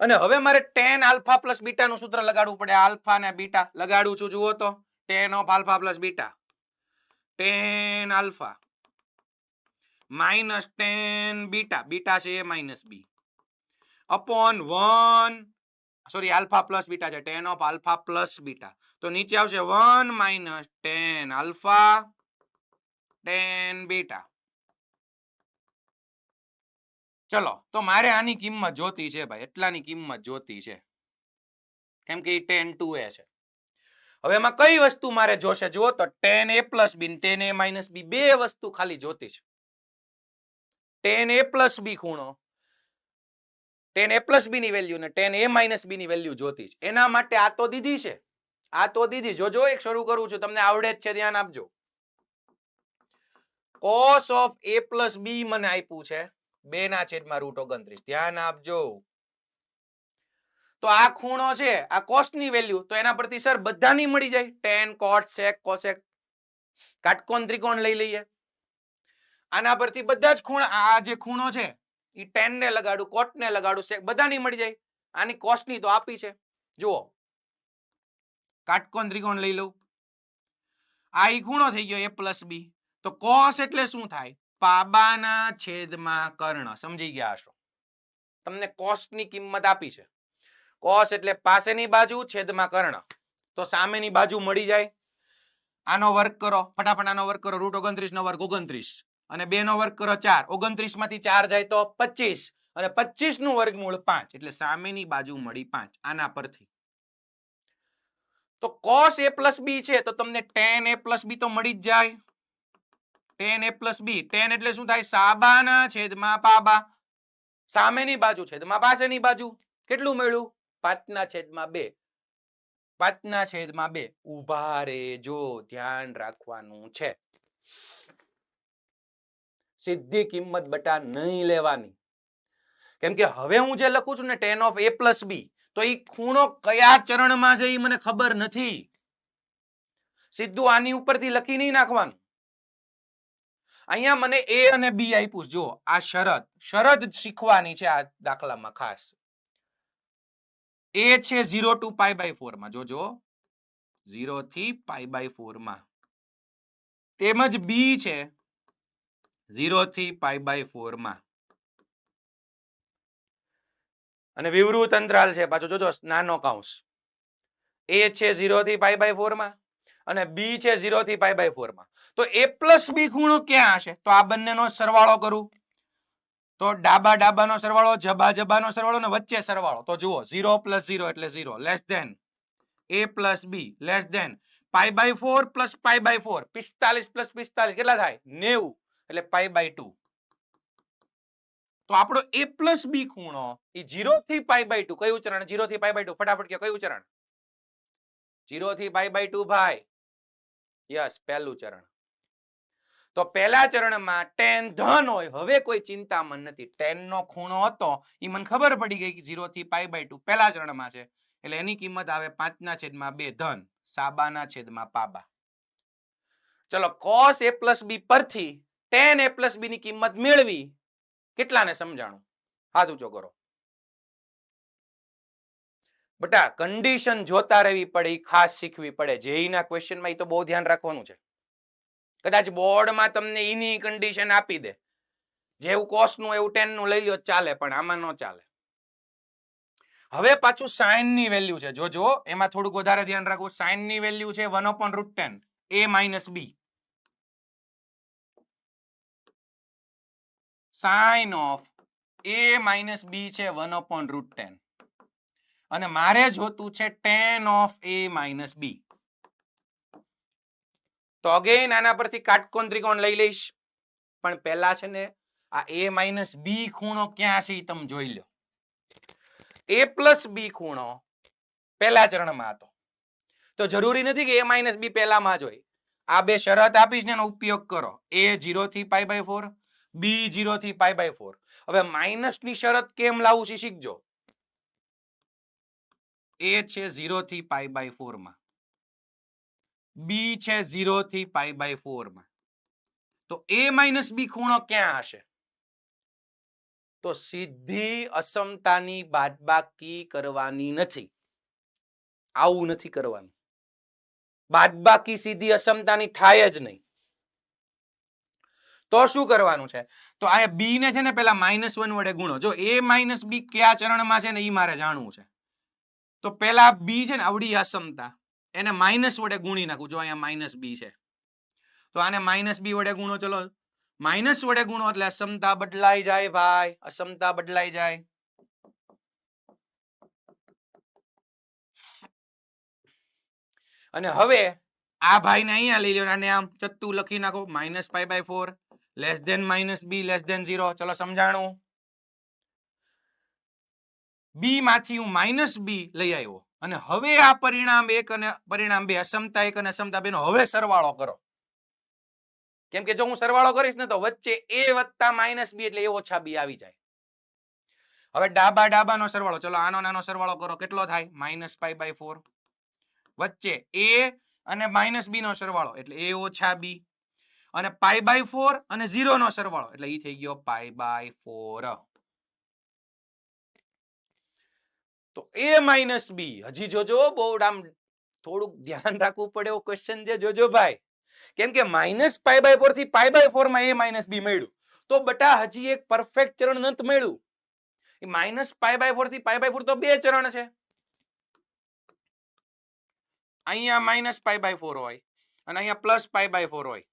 અને હવે મારે tan આલ્ફા પ્લસ બીટા નું સૂત્ર લગાડવું પડે. આલ્ફા ને બીટા લગાડું છું. જુઓ તો tan of alpha plus beta tan alpha minus tan beta, beta છે a minus b upon 1 sorry alpha plus beta છે, tan of alpha plus beta. તો નીચે આવશે 1 minus tan alpha tan beta. ચલો તો મારે આની કિંમત જોતી છે ભાઈ, એટલાની કિંમત જોતી છે, કેમ કે ટેન 2a છે. હવે એમાં કઈ વસ્તુ મારે જોશે જુઓ તો tan a plus B tan a minus B, બે વસ્તુ ખાલી જોતી છે. ટેન a પ્લસ બી ખૂણો, ટેન a પ્લસ બી ની વેલ્યુ ને ટેન a માઇનસ બી ની વેલ્યુ જોતી છે. એના માટે આ તો દીધી છે, આ તો દીધી. જોજો એક શરૂ કરું છું, તમને આવડે જ છે, ધ્યાન આપજો. cos ઓફ a પ્લસ બી મને આપ્યું છે 2/√29. ધ્યાન આપજો. તો આ ખૂણો છે, આ કોસ ની વેલ્યુ, તો એના પરથી સર બધાની મળી જાય. tan cot sec cosec કાટકોણ ત્રિકોણ લઈ લઈએ. આના પરથી બધા જ ખૂણા, આ જે ખૂણો છે એ tan ને લગાડું, cot ને લગાડું, sec બધાની મળી જાય. આની cos ની તો આપી છે. જુઓ કાટકોણ ત્રિકોણ લઈ લઉં. આ ઈ ખૂણો થઈ ગયો a પ્લસ બી. તો cos એટલે શું થાય? પાબાના છેદમાં કર્ણ. સમજી ગયા હશો. તમને cos ની કિંમત આપી છે. cos એટલે પાસેની બાજુ છેદમાં કર્ણ. તો સામેની બાજુ મળી જાય. આનો વર્ગ કરો, ફટાફટ આનો વર્ગ કરો. √29 નો વર્ગ 29 અને 2 નો વર્ગ કરો 4. 29 માંથી 4 જાય તો 25 અને 25 નું વર્ગમૂળ 5, એટલે સામેની બાજુ મળી 5. આના પરથી તો cos a પ્લસ બી છે તો તમને tan a પ્લસ બી તો મળી જ જાય. tan a plus B, tan એટલે શું થાય? સાબાના છેદમાં પાબા. સામેની બાજુ છેદમાં પાસેની બાજુ. કેટલું મળ્યું? 5/2. 5/2. ઉભા રેજો, ધ્યાન રાખવાનું છે. સીધી કિંમત બટા નહીં લેવાની, કેમ કે હવે હું જે લખું છું ને tan ઓફ a પ્લસ બી, તો એ ખૂણો કયા ચરણમાં છે એ મને ખબર નથી. સીધું આની ઉપરથી લખી નહીં નાખવાનું. અહીંયા મને a અને b આપ્યું. જો આ શરત શીખવાની છે આ દાખલામાં ખાસ. a છે 0 to π/4 માં, જોજો 0 થી π/4 માં. તેમજ b છે 0 થી π/4 માં. અને વિવૃત અંતરાલ છે પાછો, જોજો નાનો કૌંસ. a છે 0 થી π/4 માં અને b છે 0 થી π/4 માં. તો a પ્લસ બી ખૂણો ક્યાં હશે? તો આ બંનેનો સરવાળો કરું તો ડાબાનો સરવાળો, જબાનો સરવાળો ને વચ્ચે સરવાળો. તો જુઓ 0 + 0 એટલે 0, less than a plus B, less than π/4 plus π/4, 45 plus 45 કેટલા થાય? 90, એટલે π/2. તો આપણો a પ્લસ બી ખૂણો એ 0 થી π/2, કયું ચરણ? 0 થી π/2. ફટાફટ કહો કયું ચરણ? 0 થી π/2 ભાઈ. યસ, પહેલું ચરણ. તો પહેલા ચરણમાં tan ધન હોય. હવે કોઈ ચિંતામાં નથી. tan નો ખૂણો હતો એ મને ખબર પડી ગઈ કે 0 થી π/2 પહેલા ચરણમાં છે, એટલે એની કિંમત આવે 5/2 ધન, સાબાના છેદમાં પાબા. ચલો cos a પ્લસ બી પરથી tan a પ્લસ બી ની કિંમત મેળવી. કેટલાને સમજાણું? હાથ ઊંચો કરો બટા. કન્ડિશન જોતા રહેવી પડે, એ ખાસ શીખવી પડે. જેઈ ના ક્વેશ્ચનમાં એ તો બહુ ધ્યાન રાખવાનું છે. કદાચ બોર્ડમાં તમને ઈની કન્ડિશન આપી દે, જેવું cos નું એવું tan નું લઈ લ્યો ચાલે, પણ આમાં ન ચાલે. હવે પાછું sin ની વેલ્યુ છે, જોજો એમાં થોડુંક વધારે ધ્યાન રાખવું. sin ની વેલ્યુ છે 1/√10 a minus B. sin of a minus B છે 1/√10 અને મારે જોતું છે tan of a minus B. તો અગેન આના પરથી કાટકોણ ત્રિકોણ લઈ લઈશ, પણ પહેલા છે ને આ a માઇનસ બી ખૂણો ક્યાં છે એ તમે જોઈ લો. a પ્લસ બી ખૂણો પહેલા ચરણમાં હતો, તો જરૂરી નથી કે a માઇનસ બી પહેલામાં જ હોય. આ બે શરત આપીશ ને એનો ઉપયોગ કરો. a 0 થી π/4, b 0 થી π/4. હવે માઇનસ ની શરત કેમ લાવું છે શીખજો. a છે 0 થી π/4 માં, b છે 0 થી π/4 માં. તો a માઇનસ બી ખૂણો ક્યાં હશે? તો સીધી અસમતાની બાદબાકી કરવાની નથી. આવું નથી કરવાનું. બાદબાકી સીધી અસમતાની થાય જ નહીં. તો શું કરવાનું છે? તો આ b ને છે ને પેલા -1 વડે ગુણો. જો a માઇનસ બી કયા ચરણમાં છે ને એ મારે જાણવું છે. તો પેલા બી છે ને આવડી અસમતા એને માઇનસ વડે ગુણી નાખું. જો અહીંયા માઇનસ બી છે તો આને માઇનસ બી વડે ગુણો. ચલો માઇનસ વડે ગુણો એટલે અસમતા બદલાઈ જાય ભાઈ, અસમતા બદલાઈ જાય. અને હવે આ ભાઈને અહીંયા લઈ લો, આને આમ ચત્તુ લખી નાખો, -π/4 less than -b less than 0. ચલો સમજાણું. બી માંથી હું -b લઈ આવ્યો અને હવે આ પરિણામ 1 અને પરિણામ 2, અસમતા 1 અને અસમતા 2 નો હવે સરવાળો કરો. કેમ કે જો હું સરવાળો કરીશ ને તો વચ્ચે a વત્તા -b એટલે a ઓછા b આવી જાય. હવે ડાબાનો સરવાળો, ચલો આનો નાનો સરવાળો કરો, કેટલો થાય? -π/4 વચ્ચે a અને -b નો સરવાળો એટલે a ઓછા b અને π/4 અને 0 નો સરવાળો એટલે ઈ થઈ ગયો π/4. તો a - b હજી જોજો, બહુ આમ થોડુંક ધ્યાન રાખવું પડે એવો ક્વેશ્ચન છે, જોજો ભાઈ. કેમ કે -π/4 થી π/4 માં a - b મળ્યું તો બટા હજી એક પરફેક્ટ ચરણ નથી મળ્યું. -π/4 થી π/4 તો બે ચરણ છે. અહીંયા -π/4 હોય અને અહીંયા +π/4 હોય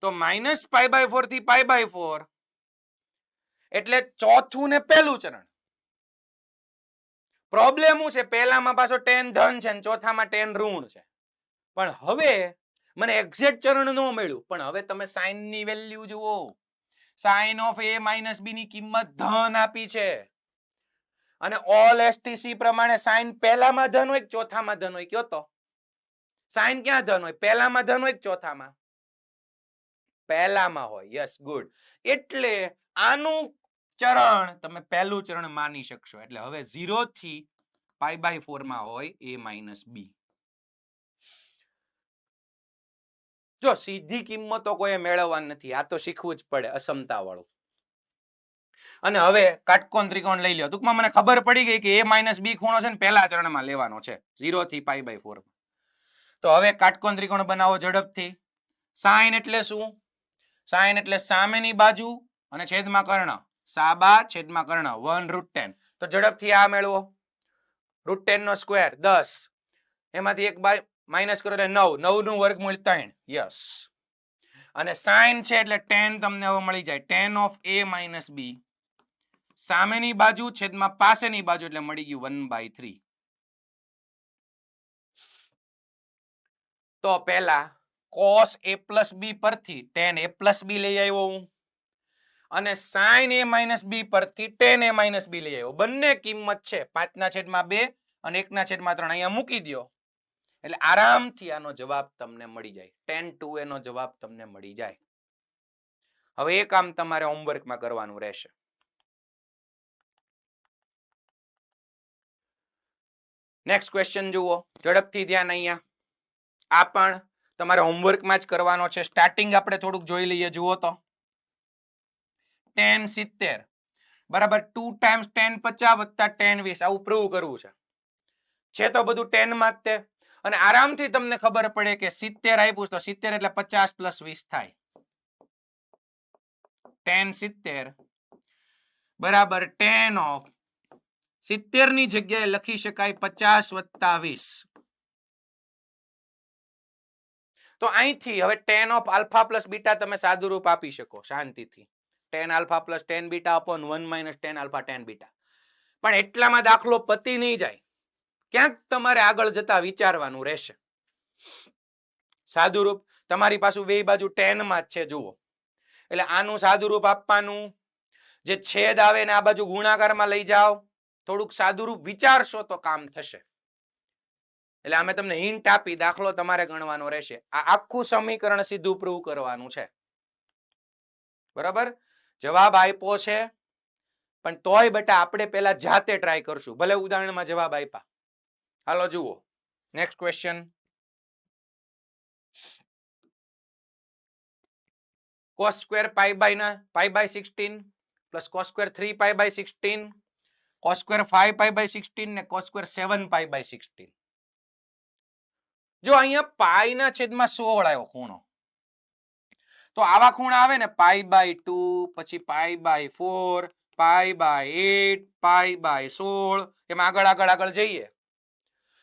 તો -π/4 થી π/4 એટલે ચોથું ને પહેલું ચરણ. પ્રોબ્લેમ શું છે? પહેલામાં પાછો tan ધન છે અને ચોથામાં tan ઋણ છે. પણ હવે મને એક્ઝેક્ટ ચરણ ન મળ્યું, પણ હવે તમે સાઇન ની વેલ્યુ જુઓ. sin of a - b ની કિંમત ધન આપી છે અને ઓલ STC પ્રમાણે સાઇન પહેલામાં ધન હોય કે ચોથામાં ધન હોય? કયો તો સાઇન ક્યાં ધન હોય? પહેલામાં ધન હોય કે ચોથામાં? પહેલામાં હોય. Yes, good. એટલે આનું ચરણ તમે પહેલું ચરણ માની શકશો. એટલે હવે 0 થી π/4 માં હોય a - b. જો સીધી કિંમતો કોઈ મેળવવાની નથી, આ તો શીખવું જ પડે અસમતા વાળું. અને હવે કાટકોણ ત્રિકોણ લઈ લ્યો. ટૂંકમાં મને ખબર પડી ગઈ કે a - b ખૂણો છે ને પહેલા ચરણમાં લેવાનો છે 0 થી π/4. તો હવે કાટકોણ ત્રિકોણ બનાવો ઝડપથી. સાઇન એટલે શું? સાઇન એટલે સામેની બાજુ અને છેદમાં કર્ણ. સાબા છેદમાં કર્ણ 1√10. તો ઝડપથી આ મેળવો. √10 નો સ્ક્વેર 10, એમાંથી એક બાય માઇનસ કરો એટલે 9, 9 નું વર્ગમૂળ 3. યસ. અને સાઇન છે એટલે tan તમને હવે મળી જાય. tan of a - b સામેની બાજુ છેદમાં પાસેની બાજુ એટલે મળી ગયું 1/3. તો પહેલા cos a + b પરથી tan a + b લઈ આવ્યો હું અને sin a - b પરથી tan a - b લઈ આવ્યો. બંને કિંમત છે 5/2 અને 1/3. અહીંયા મૂકી દો એટલે આરામથી આનો જવાબ તમને મળી જાય. tan 2a નો જવાબ તમને મળી જાય. હવે એ કામ તમારે હોમવર્કમાં કરવાનું રહેશે. નેક્સ્ટ ક્વેશ્ચન જુઓ ઝડપથી, ધ્યાન અહીંયા. આ પણ તમારે હોમવર્કમાં જ કરવાનો છે. સ્ટાર્ટિંગ આપણે થોડુંક જોઈ લઈએ. જુઓ તો tan 70 બરાબર 2 ટાઈમ્સ tan 50 વત્તા tan 20. આવું પ્રૂવ કરવું છે તો બધું 10 માં જ તે. અને આરામથી તમને ખબર પડે કે 70 આપ્યું તો 70 એટલે 50 + 20 થાય. tan 70 બરાબર tan of 70 ની જગ્યાએ લખી શકાય 50 વત્તા 20. તો અહીંથી હવે tan of alpha plus beta તમે સાદું રૂપ આપી શકો શાંતિથી. tan alpha plus tan beta upon 1 - tan alpha tan beta. પણ એટલામાં દાખલો પતી નહીં જાય. ક્યાંક તમારે આગળ જતા વિચારવાનું રહેશે. સાદું રૂપ તમારી પાસે બે બાજુ tan માં જ છે જુઓ. એટલે આનું સાદું રૂપ આપવાનું, જે છેદ આવે ને આ બાજુ ગુણાકારમાં લઈ જાઓ. થોડુંક સાદું રૂપ વિચારશો તો કામ થશે. એટલે અમે તમને હિન્ટ આપી, દાખલો તમારે ગણવાનો રહેશે. આ આખું સમીકરણ સીધું પ્રૂવ કરવાનું છે. બરાબર? જવાબ આપ્યો છે પણ તોય બેટા આપણે પહેલા જાતે ટ્રાય કરશું. ભલે ઉદાહરણમાં જવાબ આપ્યા. હાલો જુઓ next question. cos square π/16 plus cos square 3 π/16 cos square 5 π/16 ને cos square 7 π/16. જો અહીંયા પાઈ ના છેદમાં 16 આવ્યો ખૂણો, તો આવા ખૂણા આવે ને π/2 પછી π/4 π/8 π/16 એમ આગળ જઈએ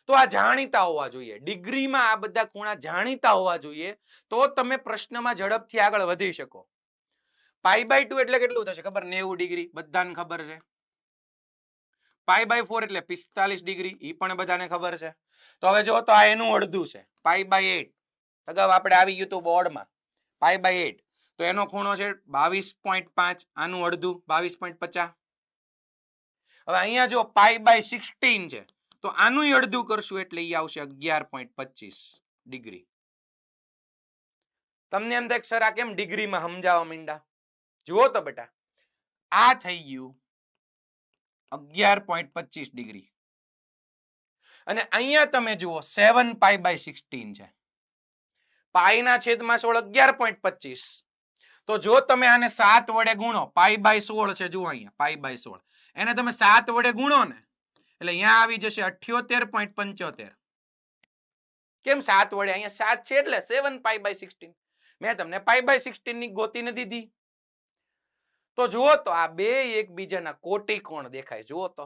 તો આ જાણીતા હોવા જોઈએ. ડિગ્રીમાં આ બધા ખૂણા જાણીતા હોવા જોઈએ તો તમે પ્રશ્નમાં ઝડપથી આગળ વધી શકો. π/2 એટલે કેટલું થશે ખબર? 90 ડિગ્રી, બધાને ખબર છે. π/4 એટલે 45 ડિગ્રી, એ પણ બધાને ખબર છે. તો હવે જો તો આ એનું અડધું છે. π/8 અગાઉ આપણે આવી ગયું હતું બોર્ડમાં. π/8 તો એનો ખૂણો છે 22.5, આનું અડધું 22.50. હવે અહીંયા જો π/16 છે તો આનું અડધું કરશું એટલે એ આવશે 11.25 ડિગ્રી. તમને એમ થાય સર આ કેમ ડિગ્રીમાં સમજાવવા માંડ્યા? જુઓ તો બેટા, આ થઈ ગયું 11.25 ડિગ્રી અને અહીંયા તમે જુઓ 7π/16 છે. પાઈના છેદમાં 16 11.25. તો જો તમે આને 7 વડે ગુણો, π/16 છે, જુઓ અહીંયા π/16, એને તમે 7 વડે ગુણો ને એટલે અહીંયા આવી જશે 78.75. કેમ 7 વડે? અહીંયા 7 છે એટલે 7π/16. મેં તમને π/16 ની ગોતીને દીધી. તો જુઓ તો આ બે એકબીજાના કોટી કોણ દેખાય. જુઓ તો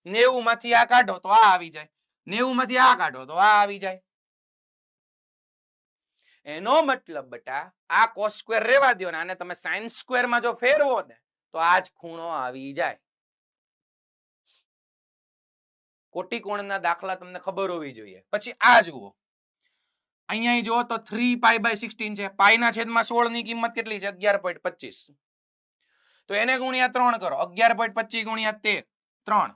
90 માંથી આ કાઢો તો આ આવી જાય, 90 માંથી આ કાઢો તો આ આવી જાય. એનો મતલબ બેટા આ cos સ્ક્વેર રહેવા દો ને આને તમે sin સ્ક્વેર માં જો ફેરવો ને તો આ જ ખૂણો આવી જાય. કોટી કોણના દાખલા તમને ખબર હોવી જોઈએ. પછી આ જુઓ, અહીંયા જુઓ તો 3π/16 છે. પાઈના છેદમાં 16 ની કિંમત કેટલી છે? 11.25. તો એને ગુણ્યા 3 કરો. 11.25 ગુણ્યા 3,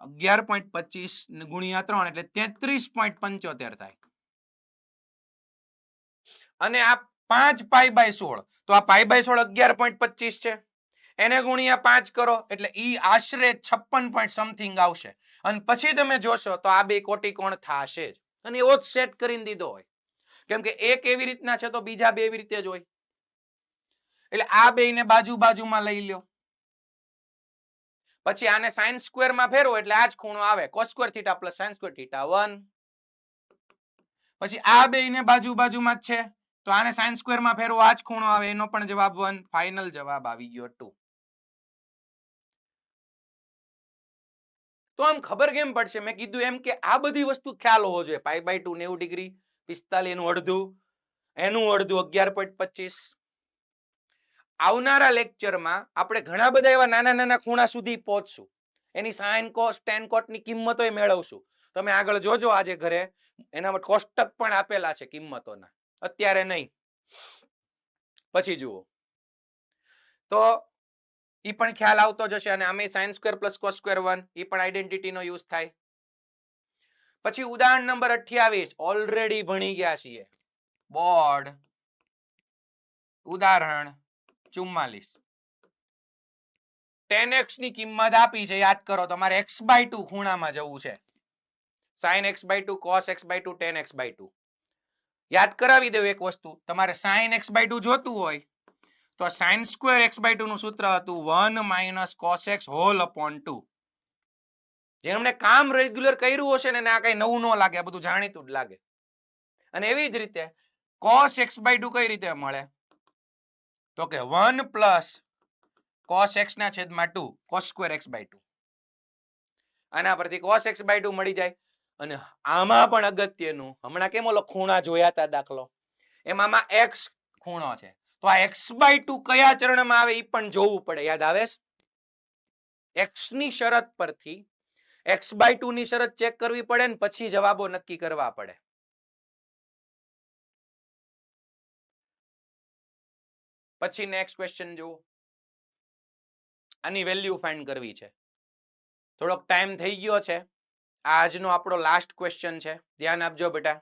11.25 ગુણ્યા 3 એટલે 33.75 થાય. અને આ 5π/16 તો આ π/16 11.25 છે. એને ગુણ્યા 5 કરો એટલે ઈ આશરે 56 સમથિંગ આવશે. અને પછી તમે જોશો તો આ બે કોટી કોણ થશે જ. અને એવો જ સેટ કરીને દીધો હોય, કેમ કે એક એવી રીતના છે તો બીજા બે એવી રીતે જ હોય. એટલે આ બેયને બાજુ બાજુમાં લઈ લ્યો. પછી આને sin સ્ક્વેર માં ફેરવો એટલે આ જ ખૂણો આવે. cos square theta plus sin square theta 1. પછી આ બેયને બાજુ બાજુમાં જ છે તો આને sin સ્ક્વેર માં ફેરવો, આ જ ખૂણો આવે. એનો પણ જવાબ 1. ફાઇનલ જવાબ આવી ગયો 2. તો આમ ખબર કેમ પડશે? મેં કીધું એમ કે આ બધી વસ્તુ ખ્યાલ હોવો જોઈએ. π/2 90 ડિગ્રી, 45 એનું અડધું, એનું અડધું 11.25. આવનારા લેક્ચરમાં આપણે ઘણા બધા એવા નાના નાના ખૂણા સુધી પહોંચશું. એની sin cos tan cot ની કિંમતો મેળવશું. તમે આગળ જોજો આજે ઘરે, એના માટે કોષ્ટક પણ આપેલા છે કિંમતોના. અત્યારે નહીં, પછી જુઓ તો ઈ પણ ખ્યાલ આવતો જશે. અને આમે sin square plus cos square 1 ઈ પણ આઈડેન્ટિટી નો યુઝ થાય. પછી ઉદાહરણ નંબર 28 ઓલરેડી ભણી ગયા છીએ. બોર્ડ ઉદાહરણ 44. tan x ની કિંમત આપી છે, યાદ કરો. તમારે x/2 ખૂણામાં જવું છે. sin x/2 cos x/2 tan x/2. યાદ કરાવી દઉં એક વસ્તુ, તમારે sin x/2 જોતું હોય તો sin સ્ક્વેર x/2 નું સૂત્ર હતું 1 - cos x હોલ અપોન 2. જેમણે કામ રેગ્યુલર કર્યું હશે ને આ કઈ નવું ન લાગે, આ બધું જાણીતું જ લાગે. અને એવી જ રીતે cos x/2 કઈ રીતે મળે? તો કે 1 + cos x ના છેદમાં 2 cos સ્ક્વેર x/2. આના પરથી cos x/2 મળી જાય. અને આમાં પણ અગત્યનું, હમણાં કેમ ઓલો ખૂણા જોયા હતા દાખલો, એમાં x ખૂણો છે. તો આ x/2 કયા ચરણમાં આવે એ પણ જોવું પડે. યાદ આવે? x ની શરત પરથી x/2 ની શરત ચેક કરવી પડે ને પછી જવાબો નક્કી કરવા પડે. પછી નેક્સ્ટ ક્વેશ્ચન જુઓ. આની વેલ્યુ ફાઇન્ડ કરવી છે. થોડોક ટાઈમ થઈ ગયો છે. આજનો આપણો લાસ્ટ ક્વેશ્ચન છે. ધ્યાન આપજો બેટા.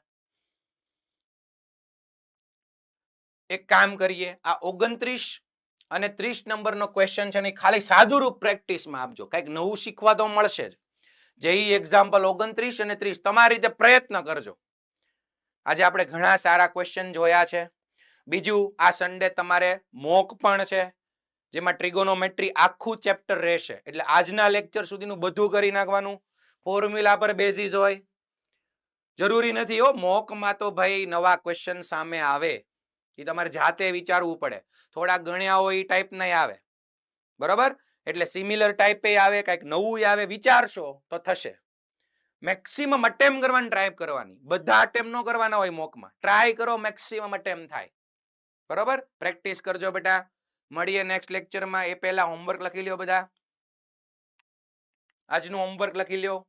એક કામ કરીએ, આ 29 અને 30 નંબરનો ક્વેશ્ચન છે ને ખાલી સાદુરૂપ પ્રેક્ટિસમાં આપજો. કંઈક નવું શીખવા તો મળશે જ. જેઈ એક્ઝામ્પલ 29 અને 30 તમારી રીતે પ્રયત્ન કરજો. આજે આપણે ઘણા સારા ક્વેશ્ચન જોયા છે. બીજું, આ સન્ડે તમારે મોક પણ છે, જેમાં ટ્રિગોનોમેટ્રી આખું ચેપ્ટર રહેશે. એટલે આજના લેક્ચર સુધીનું બધું કરી નાખવાનું. ફોર્મ્યુલા પર બેઝિસ હોય, જરૂરી નથી હો. મોકમાં તો ભાઈ નવા ક્વેશ્ચન સામે આવે, એ તમારે જાતે વિચારવું પડે. થોડા ગણ્યા હોય એ ટાઈપ નહીં આવે, બરોબર? એટલે સિમિલર ટાઈપે આવે, કંઈક નવું આવે, વિચારશો તો થશે. મેક્સિમમ અટેમ્પ કરવાની ટ્રાય કરવાની. બધા અટેમ્પ નો કરવાના હોય મોકમાં. ટ્રાય કરો મેક્સિમમ અટેમ્પ થાય. બરોબર? પ્રેક્ટિસ કરજો બેટા. મળીએ નેક્સ્ટ લેક્ચરમાં. એ પહેલા હોમવર્ક લખી લ્યો બધા. આજનું હોમવર્ક લખી લ્યો.